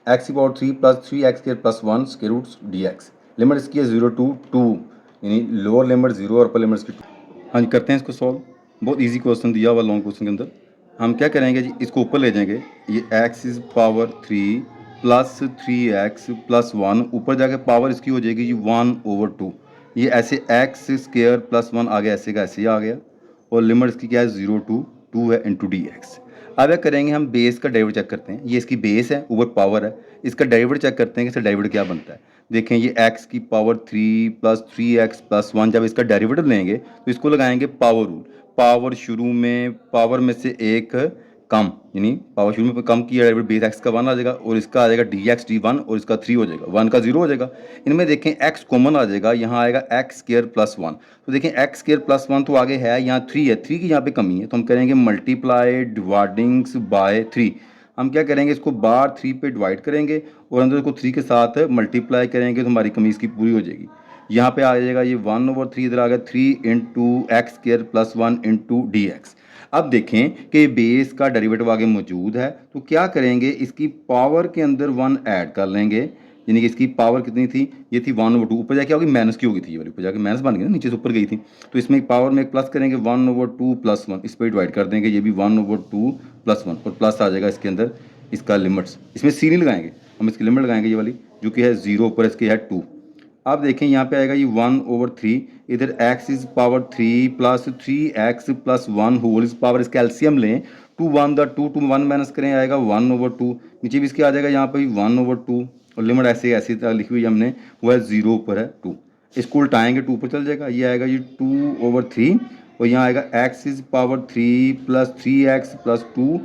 [SPEAKER 1] x की power 3 plus 3x square plus 1 square root dx। Limit इसकी है 0 to 2, यानी lower limit 0 और upper limit इसकी 2। हाँ जी, करते हैं इसको सॉल्व। बहुत इजी क्वेश्चन दिया हुआ लॉन्ग क्वेश्चन के अंदर। हम क्या करेंगे जी, इसको ऊपर ले जाएंगे, ये x is power 3 plus 3x plus 1, ऊपर जाके पावर इसकी हो जाएगी जी 1/2, ये ऐसे एक्स स्क्वायर प्लस 1 आ गया, ऐसे का ऐसे ही आ गया, और लिमिट इसकी क्या है 0 टू 2 है इंटू डी एक्स। अब क्या करेंगे हम, बेस का डेरिवेटिव चेक करते हैं। ये इसकी बेस है, ऊपर पावर है, इसका डेरिवेटिव चेक करते हैं कि इसका डेरिवेटिव क्या बनता है। देखें ये एक्स की पावर 3 प्लस 3x प्लस 1, जब इसका डेरिवेटिव लेंगे तो इसको लगाएंगे पावर रूल। पावर शुरू में, पावर में से एक कम, यानी पावर शुरू में कम किया, डेरिवेटिव बेस एक्स का 1 आ जाएगा, और इसका आ जाएगा डी एक्स डी 1, और इसका 3 हो जाएगा, 1 का 0 हो जाएगा। इनमें देखें एक्स कॉमन आ जाएगा, यहाँ आएगा एक्स स्क्वायर प्लस 1। तो देखें एक्स स्क्वायर प्लस 1 तो आगे है, यहाँ 3 है, 3 की यहाँ पे कमी है, तो हम करेंगे मल्टीप्लाई डिवाइडिंग्स बाय 3। हम क्या करेंगे, इसको बार 3 पे डिवाइड करेंगे और अंदर को 3 के साथ मल्टीप्लाई करेंगे, तो हमारी कमी इसकी पूरी हो जाएगी। यहाँ पे आ जाएगा ये 1/3, इधर आ गया 3 into x square plus 1 into d x. अब देखें कि बेस का डेरिवेटिव आगे मौजूद है, तो क्या करेंगे, इसकी पावर के अंदर 1 ऐड कर लेंगे, यानी कि इसकी पावर कितनी थी, ये थी 1/2, ऊपर जाके होगी माइनस की होगी थी, ये वाली ऊपर जाके माइनस बन गई ना, नीचे से ऊपर गई थी, तो इसमें पावर में एक प्लस करेंगे, 1/2 प्लस 1, इस पर डिवाइड कर देंगे, ये भी 1/2 प्लस 1, और प्लस आ जाएगा इसके अंदर इसका लिमिट्स, इसमें सी नहीं लगाएंगे, हम इसकी लिमिट लगाएंगे ये वाली, जो कि है 0, ऊपर इसकी है 2। अब देखें यहाँ पे आएगा ये 1/3, इधर x is power 3 plus 3x plus 1 whole is power, इसका एलसीएम लें, 2 1 द 2 2 1 माइनस करें, आएगा 1/2, नीचे भी इसके आ जाएगा यहाँ पे भी 1/2, और लिमिट ऐसे ऐसी तरह लिखी हुई हमने, वो है 0, ऊपर है 2, इसको उल्टाएंगे 2 ऊपर चल जाएगा, ये आएगा ये 2/3, और यहाँ आएगा x is power 3 plus 3x plus 2,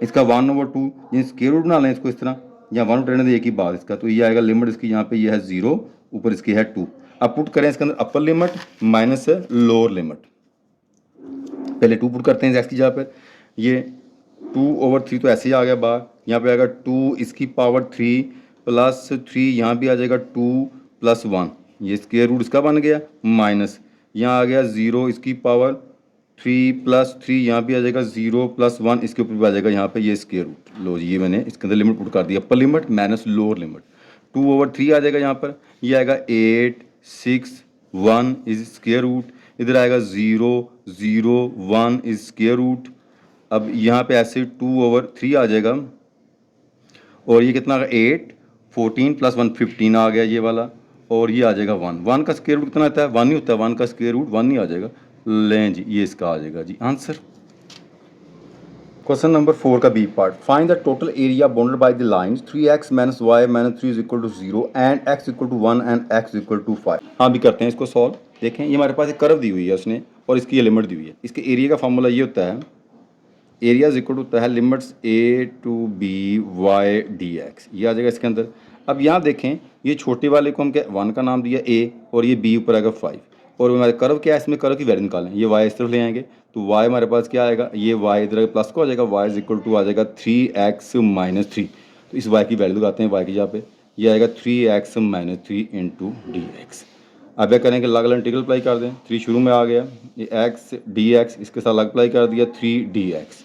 [SPEAKER 1] इसका 1/2, ये स्क्वायर रूट बना लें इसको इस तरह, या 1 रहने दें एक ही बात इसका, तो ये आएगा लिमिट इसकी यहाँ पे ये है 0, ऊपर इसकी है 2। अब पुट करें इसके अंदर अपर लिमिट माइनस लोअर लिमिट, पहले 2 पुट करते हैं एक्स की जगह पर, ये 2/3 तो ऐसे ही आ गया बाहर, यहाँ पे आएगा 2 इसकी पावर 3 प्लस 3, यहाँ भी आ जाएगा 2 प्लस 1, ये स्क्वायर रूट इसका बन गया, माइनस यहाँ आ गया 0 इसकी पावर 3 प्लस 3, यहाँ भी आ जाएगा 0 प्लस 1, इसके ऊपर भी आ जाएगा यहाँ पे ये स्क्वायर रूट। लो जी, ये मैंने इसके अंदर लिमिट पुट कर दी, upper limit minus lower limit, 2/3 आ जाएगा यहाँ पर, ये आएगा 8 6 1 इज स्क्वायर रूट, इधर आएगा 0 0 1 इज स्क्वायर रूट। अब यहाँ पे ऐसे 2/3 आ जाएगा, और ये कितना आ गया 8 14 प्लस 1 15 आ गया ये वाला, और ये आ जाएगा 1, 1 का स्क्वायर रूट कितना आता है 1 ही होता है, 1 का स्क्वायर रूट 1 ही आ जाएगा। लें जी, ये इसका आ जाएगा जी आंसर। क्वेश्चन नंबर 4 का b part, find the total area bounded by the lines 3x minus y minus 3 is equal to 0 and x equal to 1 and x equal to 5। हाँ भी करते हैं इसको सॉल्व। देखें ये हमारे पास एक कर्व दी हुई है उसने, और इसकी ये लिमिट दी हुई है, इसके एरिया का फॉर्मूला ये होता है, एरिया इज इक्वल टू होता है limits a to b y dx, ये आ जाएगा इसके अंदर। अब यहाँ देखें ये छोटे वाले को हम क्या 1 का नाम दिया a, और ये b ऊपर आएगा 5, और हमारे कर्व क्या है, इसमें कर्व की वैल्यू निकालें, ये y इस तरफ ले आएंगे, तो y हमारे पास क्या आएगा, ये y इधर प्लस को आ जाएगा, y इज इक्वल टू आ जाएगा 3x माइनस 3, तो इस y की वैल्यू लगाते हैं y की जगह पे, ये आएगा 3x minus 3 into d x. अब क्या करेंगे, अलग अलग इंटीग्रल अप्लाई कर दें, 3 शुरू में आ गया, ये x dx इसके साथ अलग अप्लाई कर दिया 3dx,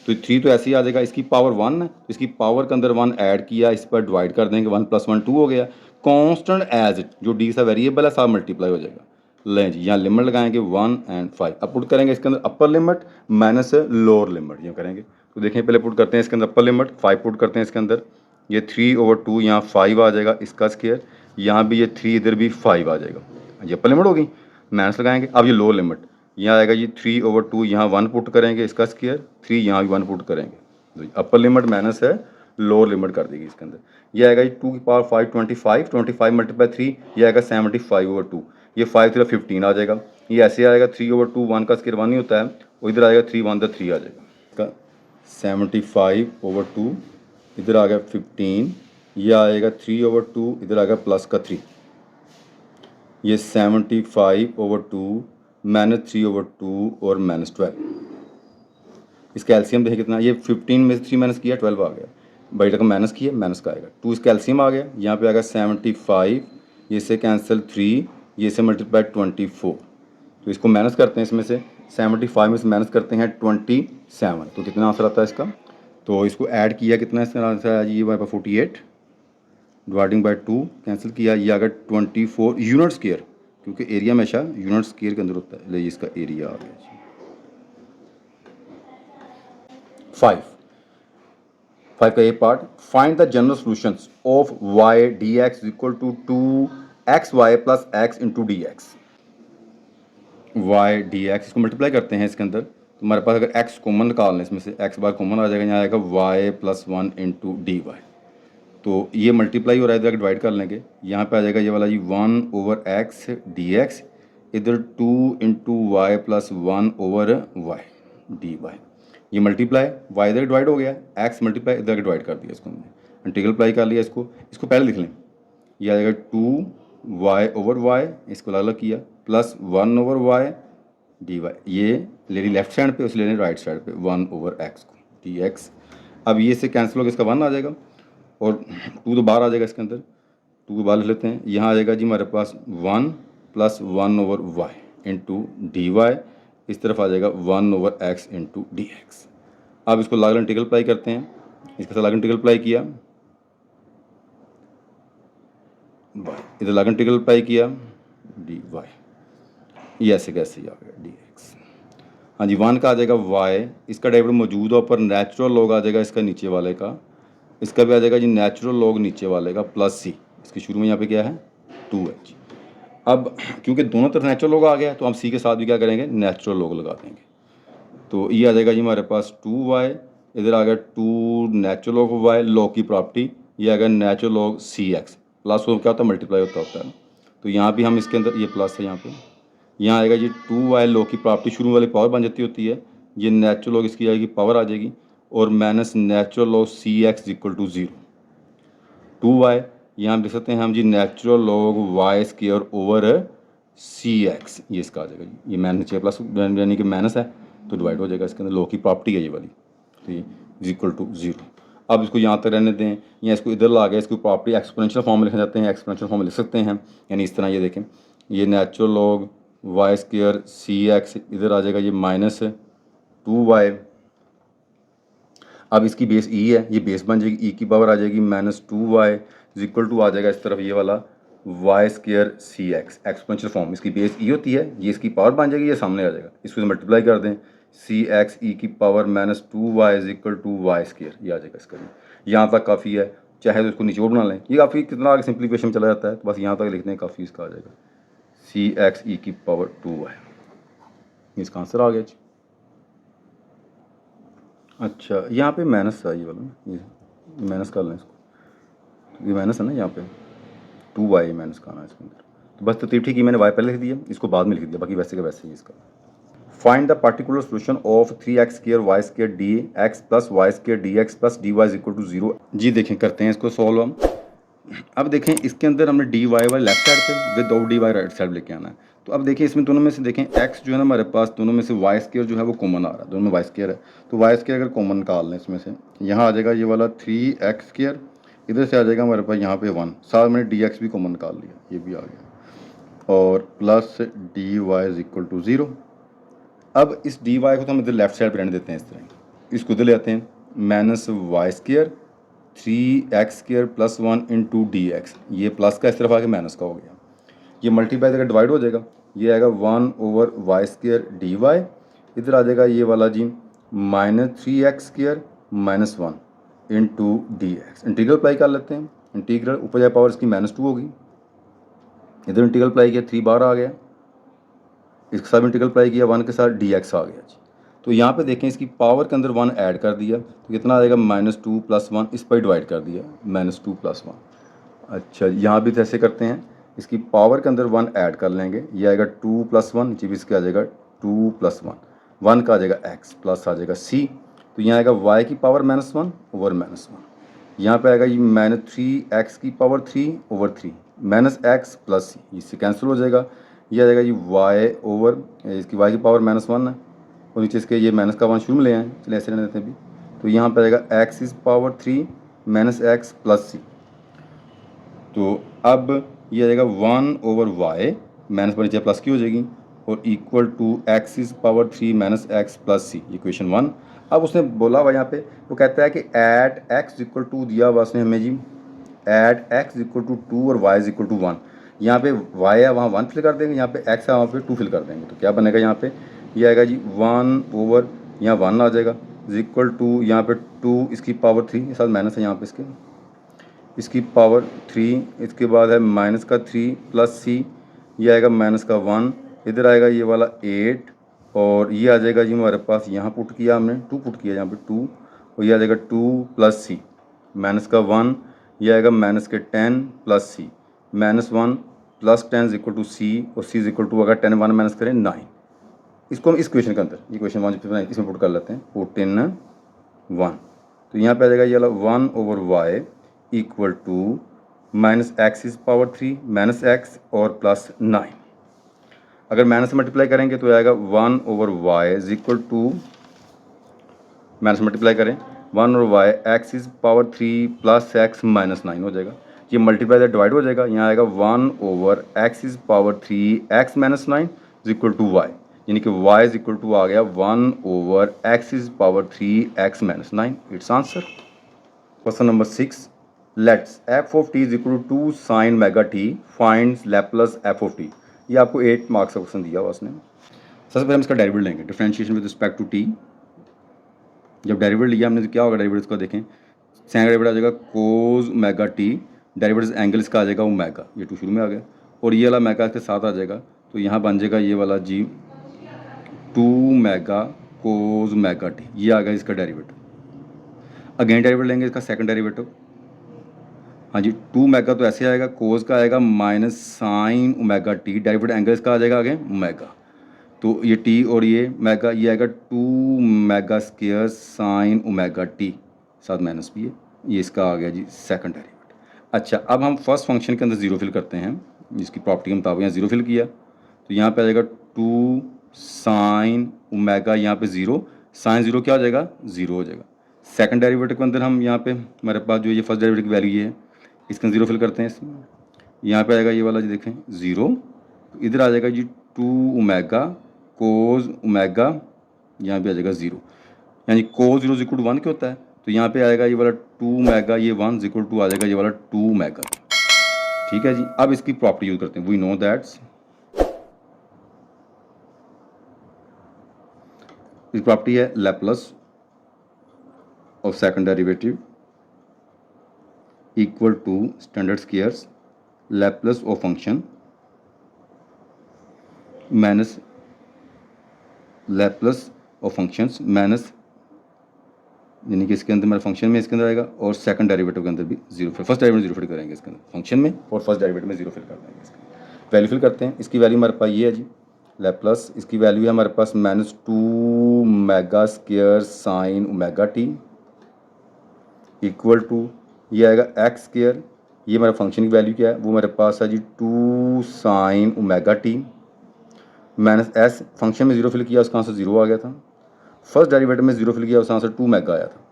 [SPEAKER 1] तो 3 तो ऐसे ही आ जाएगा, इसकी पावर 1 है, इसकी पावर के अंदर 1 ऐड किया, इस पर डिवाइड कर देंगे, 1 प्लस 1 2 हो गया, कांस्टेंट एज इट, जो डी सा वेरिएबल है साथ मल्टीप्लाई हो जाएगा। लें जी, यहाँ लिमिट लगाएंगे 1 एंड 5, अब पुट करेंगे इसके अंदर अपर लिमिट माइनस लोअर लिमिट, ये करेंगे, तो देखें पहले पुट करते हैं इसके अंदर अपर लिमिट 5 पुट करते हैं इसके अंदर, ये 3/2 यहाँ 5 आ जाएगा इसका स्क्वायर, यहाँ भी ये 3 इधर भी 5 आ जाएगा, ये अपर लिमिट होगी, माइनस लगाएंगे। अब ये लोअर लिमिट, यहाँ आएगा ये 3/2, यहाँ 1 पुट करेंगे इसका स्क्वायर, 3 यहाँ भी 1 पुट करेंगे, तो अपर लिमिट माइनस है, लोअर लिमिट कर देगी इसके अंदर, ये आएगा 2 की पावर 5 25, 25 मल्टीप्लाई 3, ये आएगा 75/2, ये 5 3 15 आ जाएगा, ये ऐसे आएगा 3/2, 1 का स्क्वायर 1 ही होता है, और इधर आएगा 3 1 3 आ जाएगा, इसका 75/2, इधर आ गया 15, ये आएगा 3/2, इधर आ गया प्लस का 3, ये 75/2 माइनस 3/2 और माइनस 12, इसका एलसीएम देखें कितना, ये 15 में से 3 माइनस किया 12 आ गया, बड़ी रकम माइनस किया माइनस का आएगा 2, इसका एलसीएम आ गया, यहाँ पे आएगा 75, ये से कैंसिल 3, ये से मल्टीप्लाई 24, तो इसको माइनस करते हैं, इसमें से 75 में से माइनस करते हैं 27, तो कितना आंसर आता है इसका, तो इसको ऐड किया कितना इसका आंसर आया जी, ये हमारे पास 48 डिवाइडिंग बाय 2 कैंसिल किया, ये आ गया 24 यूनिट स्क्वायर, क्योंकि एरिया हमेशा यूनिट स्क्वायर के अंदर होता है, ले इसका एरिया आ गया जी। 5 का ये part, find the general solutions of y dx equal to 2 x y plus x into d x, y d x, इसको मल्टीप्लाई करते हैं इसके अंदर, तो हमारे पास अगर एक्स कॉमन निकाल लें इसमें से, एक्स बार कॉमन आ जाएगा, यहाँ आएगा y plus one into d y, तो ये मल्टीप्लाई हो रहा है, इधर डिवाइड कर लेंगे, यहाँ पे आ जाएगा ये वाला जी 1 ओवर एक्स डी एक्स, इधर 2 into y plus 1 over y d y, ये मल्टीप्लाई, वाई इधर डिवाइड हो गया, एक्स मल्टीप्लाई इधर डिवाइड कर दिया, इसको हमने इंटीग्रल अप्लाई कर लिया, इसको पहले लिख लें, ये आ जाएगा 2 वाई ओवर वाई, इसको अलग अलग किया, plus 1 over y d y, ये ले ली लेफ्ट साइड पे, उसे ले लें राइट साइड पे 1 ओवर एक्स को डी एक्स। अब ये से कैंसिल हो गया, इसका 1 आ जाएगा और 2 तो बाहर आ जाएगा, इसके अंदर 2 को बाहर लिख लेते हैं, यहाँ आ जाएगा जी हमारे पास 1 plus 1 over y into d y, इस तरफ आ जाएगा 1 over x into d x. अब इसको लागल इंटीग्रल अप्लाई करते हैं, इसके साथ लागल इंटीग्रल अप्लाई किया, वाई इधर लागल इंटीग्रल अप्लाई किया डी वाई, ये ऐसे कैसे आ गया डी एक्स। हाँ जी 1 का आ जाएगा वाई, इसका डेरिवेटिव मौजूद है ऊपर, नेचुरल लॉग आ जाएगा इसका नीचे वाले का, इसका भी आ जाएगा जी नेचुरल लॉग नीचे वाले का प्लस सी, इसके शुरू में यहाँ पे क्या है 2h। अब क्योंकि दोनों तरफ नेचुरल लॉग आ गया तो हम सी के साथ भी क्या करेंगे नेचुरल लॉग लगा देंगे, तो ये आ जाएगा जी हमारे पास 2y, इधर आ गया 2 नेचुरल लॉग वाई, लॉग की प्रॉपर्टी, ये आ गया natural log c x, plus हो क्या होता है मल्टीप्लाई होता है, तो यहाँ भी हम इसके अंदर ये प्लस है, यहाँ आएगा जी 2y, लॉग की प्रॉपर्टी शुरू वाली पावर बन जाती होती है, ये नेचुरल लॉग इसकी आएगी पावर आ जाएगी, और minus natural log c x equal to 0, 2y, यहाँ लिख सकते हैं हम जी natural log y square over c x, ये इसका आ जाएगा जी, ये माइनस नीचे प्लस यानी कि माइनस है तो डिवाइड हो जाएगा, इसके अंदर लॉग की प्रॉपर्टी है ये वाली, तो ये इक्वल टू 0। अब इसको यहाँ तक रहने दें, या इसको इधर ला गया, इसको प्रॉपर्टी एक्सपोनेंशियल फॉर्म में लिखे जाते हैं, एक्सपोनेंशियल फॉर्म में लिख सकते हैं, यानी इस तरह ये देखें, ये नेचुरल लॉग वाई स्क्वायर सी एक्स, इधर आ जाएगा ये माइनस 2y, अब इसकी बेस ई है, ये बेस बन जाएगी, ई की पावर आ जाएगी माइनस 2y इक्वल टू आ जाएगा इस तरफ ये वाला वाई स्क्वायर सी एक्स, एक्सपोनेंशियल फॉर्म, इसकी बेस ई होती है, ये इसकी पावर बन जाएगी, ये सामने आ जाएगा, इसको मल्टीप्लाई कर दें, सी एक्स ई की power minus 2y equal to y square, ये आ जाएगा इसका, यहाँ तक काफ़ी है, चाहे तो इसको नीचे और बना लें, ये काफ़ी कितना आगे सिंप्लीफिकेशन में चला जाता है, तो बस यहाँ तक लिखते हैं काफ़ी, इसका आ जाएगा सी एक्स ई की पावर 2y, इसका आंसर आ गया जी। अच्छा यहाँ पे माइनस है ये वाला ना, ये माइनस कर लें इसको, ये माइनस है ना, यहाँ पे 2y माइनस का आना है इसके अंदर, तो बस तरतीब ठीक ही, मैंने y पहले लिख दिया, इसको बाद में लिख दिया, बाकी वैसे का वैसे ही इसका। Find the particular solution of 3x square y square d x plus y square d x plus d y equal to 0। जी देखें करते हैं इसको सॉल्व हम। अब देखें इसके अंदर हमने d y y left side पे with d y right side लेके आना है, तो अब देखिए इसमें दोनों में से देखें x जो है ना हमारे पास, दोनों में से वाई स्क्वायर जो है वो कॉमन आ रहा है, दोनों में वाई स्क्वायर है, तो वाई स्क्वायर अगर कॉमन निकाल लें इसमें से, यहाँ आ जाएगा ये वाला 3x स्क्वायर, इधर से आ जाएगा हमारे पास यहाँ पे 1, साथ मैंने डी एक्स भी कॉमन निकाल लिया, ये भी आ गया, और plus d y equal to 0। अब इस डी वाई को तो हम इधर लेफ्ट साइड पर रहने देते हैं, इस तरह इसको इधर ले आते हैं, minus y square 3x square plus 1 into d x, ये प्लस का इस तरफ आके माइनस का हो गया, ये मल्टीप्लाई अगर डिवाइड हो जाएगा, ये आएगा 1 over y square d y, इधर आ जाएगा ये वाला जी minus 3x square minus 1 into d x. Integral apply कर लेते हैं, इंटीग्रल ऊपर जाए पावर इसकी माइनस 2 होगी, इधर इंटीग्रल अप्लाई किया 3 बार आ गया, इसके साथ इंटीग्रल अप्लाई किया 1 के साथ डी एक्स आ गया जी। तो यहाँ पे देखें इसकी पावर के अंदर 1 ऐड कर दिया, तो कितना आ जाएगा -2 + 1, इस पर डिवाइड कर दिया -2 + 1। अच्छा यहाँ भी ऐसे करते हैं, इसकी पावर के अंदर 1 ऐड कर लेंगे, ये आएगा 2 + 1, जी भी इसका आ जाएगा 2 + 1, 1 का आ जाएगा x प्लस आ जाएगा c, तो यहाँ आएगा y की पावर -1 ओवर -1, यहाँ पे आएगा ये -3x की power 3 over 3 -x plus c, इससे कैंसिल हो जाएगा, ये आ जाएगा ये y ओवर, इसकी y की पावर -1 है और नीचे इसके ये माइनस का 1 शुरू में ले आए, चलिए ऐसे रहने देते हैं अभी, तो यहाँ पे आएगा x की पावर 3 -x प्लस c, तो अब ये आ जाएगा 1 ओवर y माइनस पर नीचे प्लस की हो जाएगी और इक्वल टू x की पावर 3 -x प्लस c, ये क्वेश्चन 1। अब उसने बोला हुआ यहाँ पे, वो कहता है कि एट x इक्वल टू दिया हुआ उसने हमें जी, एट x इक्वल टू 2 और y इक्वल टू 1, यहाँ पे y है वहाँ 1 फिल कर देंगे, यहाँ पे x है वहाँ पे 2 फिल कर देंगे, तो क्या बनेगा यहाँ पे, ये आएगा जी 1 ओवर यहाँ 1 आ जाएगा इक्वल टू यहाँ पे 2 इसकी पावर 3 के साथ माइनस है यहाँ पे इसके, इसकी पावर 3, इसके बाद है माइनस का 3 प्लस सी, ये आएगा माइनस का 1, इधर आएगा ये वाला 8 और ये आ जाएगा जी हमारे पास, यहाँ पुट किया हमने 2 पुट किया यहाँ पे 2, और ये आ जाएगा 2 प्लस सी माइनस का 1, ये आएगा माइनस के 10 plus c, minus 1 plus 10 is equal to c, और सी इज इक्वल टू अगर 10 1 माइनस करें 9। इसको हम इस क्वेश्चन के अंदर, ये क्वेश्चन 1 इसमें पुट कर लेते हैं, पुट इन 1, तो यहाँ पे आ जाएगा ये वाला 1 over y equal to minus x is power 3 minus x और प्लस 9। अगर माइनस से मल्टीप्लाई करेंगे तो आएगा 1 over y is equal to, minus multiply करें 1 over y x is power 3 plus x minus 9 हो जाएगा, ये मल्टीप्लाई डिवाइड हो जाएगा, यहाँ आएगा 1 over x is power 3 x minus 9 is equal to y, यानी कि y इज इक्वल टू आ गया 1 over x is power 3 x minus 9। It's answer. Question number 6, let's f of t is equal to 2 sine mega t finds Laplace f of t। ये आपको 8 marks का question दिया हुआ उसने। सबसे पहले हम इसका डेरिवेटिव लेंगे, differentiation with respect to t। जब डेरिवेटिव लिया हमने तो क्या होगा डेरिवेटिव इसका देखें, साइन का डेरिवेटिव आ जाएगा कोस मेगा t, डेरिवेटिव एंगल इसका आ जाएगा ओमेगा, ये 2 शुरू में आ गया, और ये वाला मेगा इसके साथ आ जाएगा, तो यहाँ बन जाएगा ये वाला जी 2 मेगा कोस मेगा टी, ये आ गया इसका डेरिवेटिव। अगेन डेरिवेटिव लेंगे इसका सेकंड डेरिवेटिव, हाँ जी 2 मेगा तो ऐसे आएगा, कोस का आएगा minus sign omega T, derivative angle इसका आ जाएगा आगे ओमेगा, तो ये टी और ये मेगा, ये आएगा 2 omega square sine omega T, साथ माइनस भी है, ये इसका आ गया जी सेकंड डेरिवेटिव। अच्छा, अब हम फर्स्ट फंक्शन के अंदर जीरो फिल करते हैं, जिसकी प्रॉपर्टी के मुताबिक यहाँ जीरो फिल किया, तो यहाँ पे आ जाएगा 2 साइन ओमेगा, यहाँ पे 0, साइन 0 क्या हो जाएगा 0 हो जाएगा। सेकंड डेरिवेटिव के अंदर हम यहाँ पे हमारे पास जो ये फर्स्ट डेरिवेटिव की वैल्यू ये है, इसका 0 फिल करते हैं इसमें, यहाँ पे आएगा ये वाला जी देखें 0, तो इधर आ जाएगा जी 2 ओमेगा कोस ओमेगा, यहाँ पे आ जाएगा 0, यानी कोस 0 इक्वल टू 1 क्या होता है, तो यहाँ पे आएगा ये वाला 2 ओमेगा, ये 1 इक्वल टू आ जाएगा ये वाला 2 ओमेगा। ठीक है जी, अब इसकी प्रॉपर्टी यूज करते हैं, वी नो दैट्स, इस प्रॉपर्टी है Laplace of second derivative equal to standard squares Laplace of function minus Laplace of functions minus, यानी कि इसके अंदर हमारे फंक्शन में इसके अंदर आएगा, और सेकंड डेरिवेटिव के अंदर भी 0 फिल, फर्स्ट डेरिवेटिव 0 फिल करेंगे इसके अंदर फंक्शन में, और फर्स्ट डेरिवेटिव में 0 फिल कर देंगे इसके वैल्यू फिल करते हैं। इसकी वैल्यू हमारे पास ये है जी लैप्लस, इसकी वैल्यू है हमारे पास minus 2 omega square sine omega t equal to, ये आएगा एक्स स्क्वायर, ये हमारा फंक्शन की वैल्यू क्या है, वो मेरे पास है जी 2 sine omega T minus S, function में 0 फिल किया उसका आंसर 0 आ गया था, फर्स्ट डेरिवेटिव में 0 फिल किया उसका आंसर 2 मेगा आया था।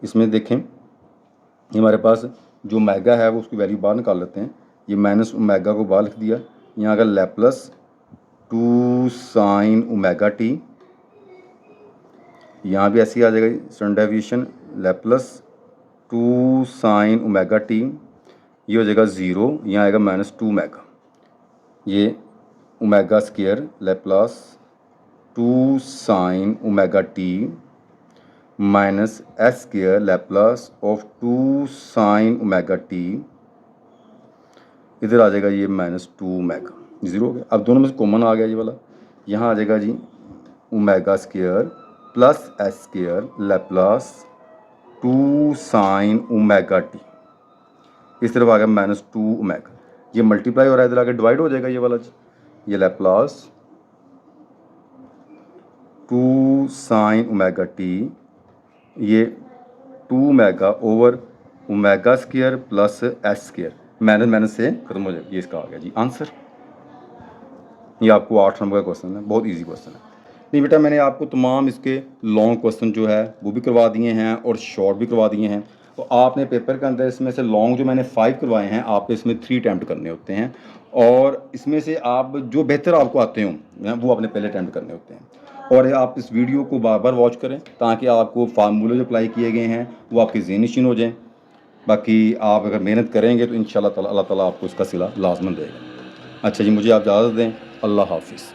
[SPEAKER 1] इसमें देखें ये हमारे पास जो मेगा है वो उसकी वैल्यू बाहर निकाल लेते हैं, ये माइनस ओमेगा को बाहर लिख दिया, यहाँ का लैप्लस 2 साइन ओमेगा टी, यहाँ भी ऐसे ही आ जाएगा standard deviation Laplace 2 sine omega T, ये हो जाएगा 0, यहाँ आएगा माइनस 2 मेगा, ये omega square Laplace 2 sine omega T minus S square Laplace of 2 sine omega T, इधर आ जाएगा ये माइनस 2 ओमेगा, 0 हो गया। अब दोनों में से कॉमन आ गया ये वाला, यहाँ आ जाएगा जी omega square plus s square Laplace 2 sine omega t, इस तरफ आ गया माइनस 2 ओमेगा, ये मल्टीप्लाई हो रहा है, इधर आगे डिवाइड हो जाएगा ये वाला जी, ये लैप्लस 2 साइन ओमेगा टी, ये 2 omega over omega square plus s square, minus minus से खत्म हो जाएगा, ये इसका आ गया जी आंसर। ये आपको 8 नंबर का क्वेश्चन है, बहुत इजी क्वेश्चन है। नहीं बेटा, मैंने आपको तमाम इसके लॉन्ग क्वेश्चन जो है वो भी करवा दिए हैं और शॉर्ट भी करवा दिए हैं, तो आपने पेपर के अंदर इसमें से लॉन्ग जो मैंने 5 करवाए हैं आपको इसमें 3 अटैम्प्ट करने होते हैं, और इसमें से आप जो बेहतर आपको आते हों वो आपने पहले अटैम्प्ट करने होते हैं, और आप इस वीडियो को बार बार वॉच करें ताकि आपको फार्मूले जो अप्लाई किए गए हैं वो आपके ज़हन नशीन हो जाएं। बाकी आप अगर मेहनत करेंगे तो इंशाल्लाह ताला अल्लाह ताला आपको इसका सिला लाजमन देगा। अच्छा जी, मुझे आप इजाज़त दें, अल्लाह हाफिज़।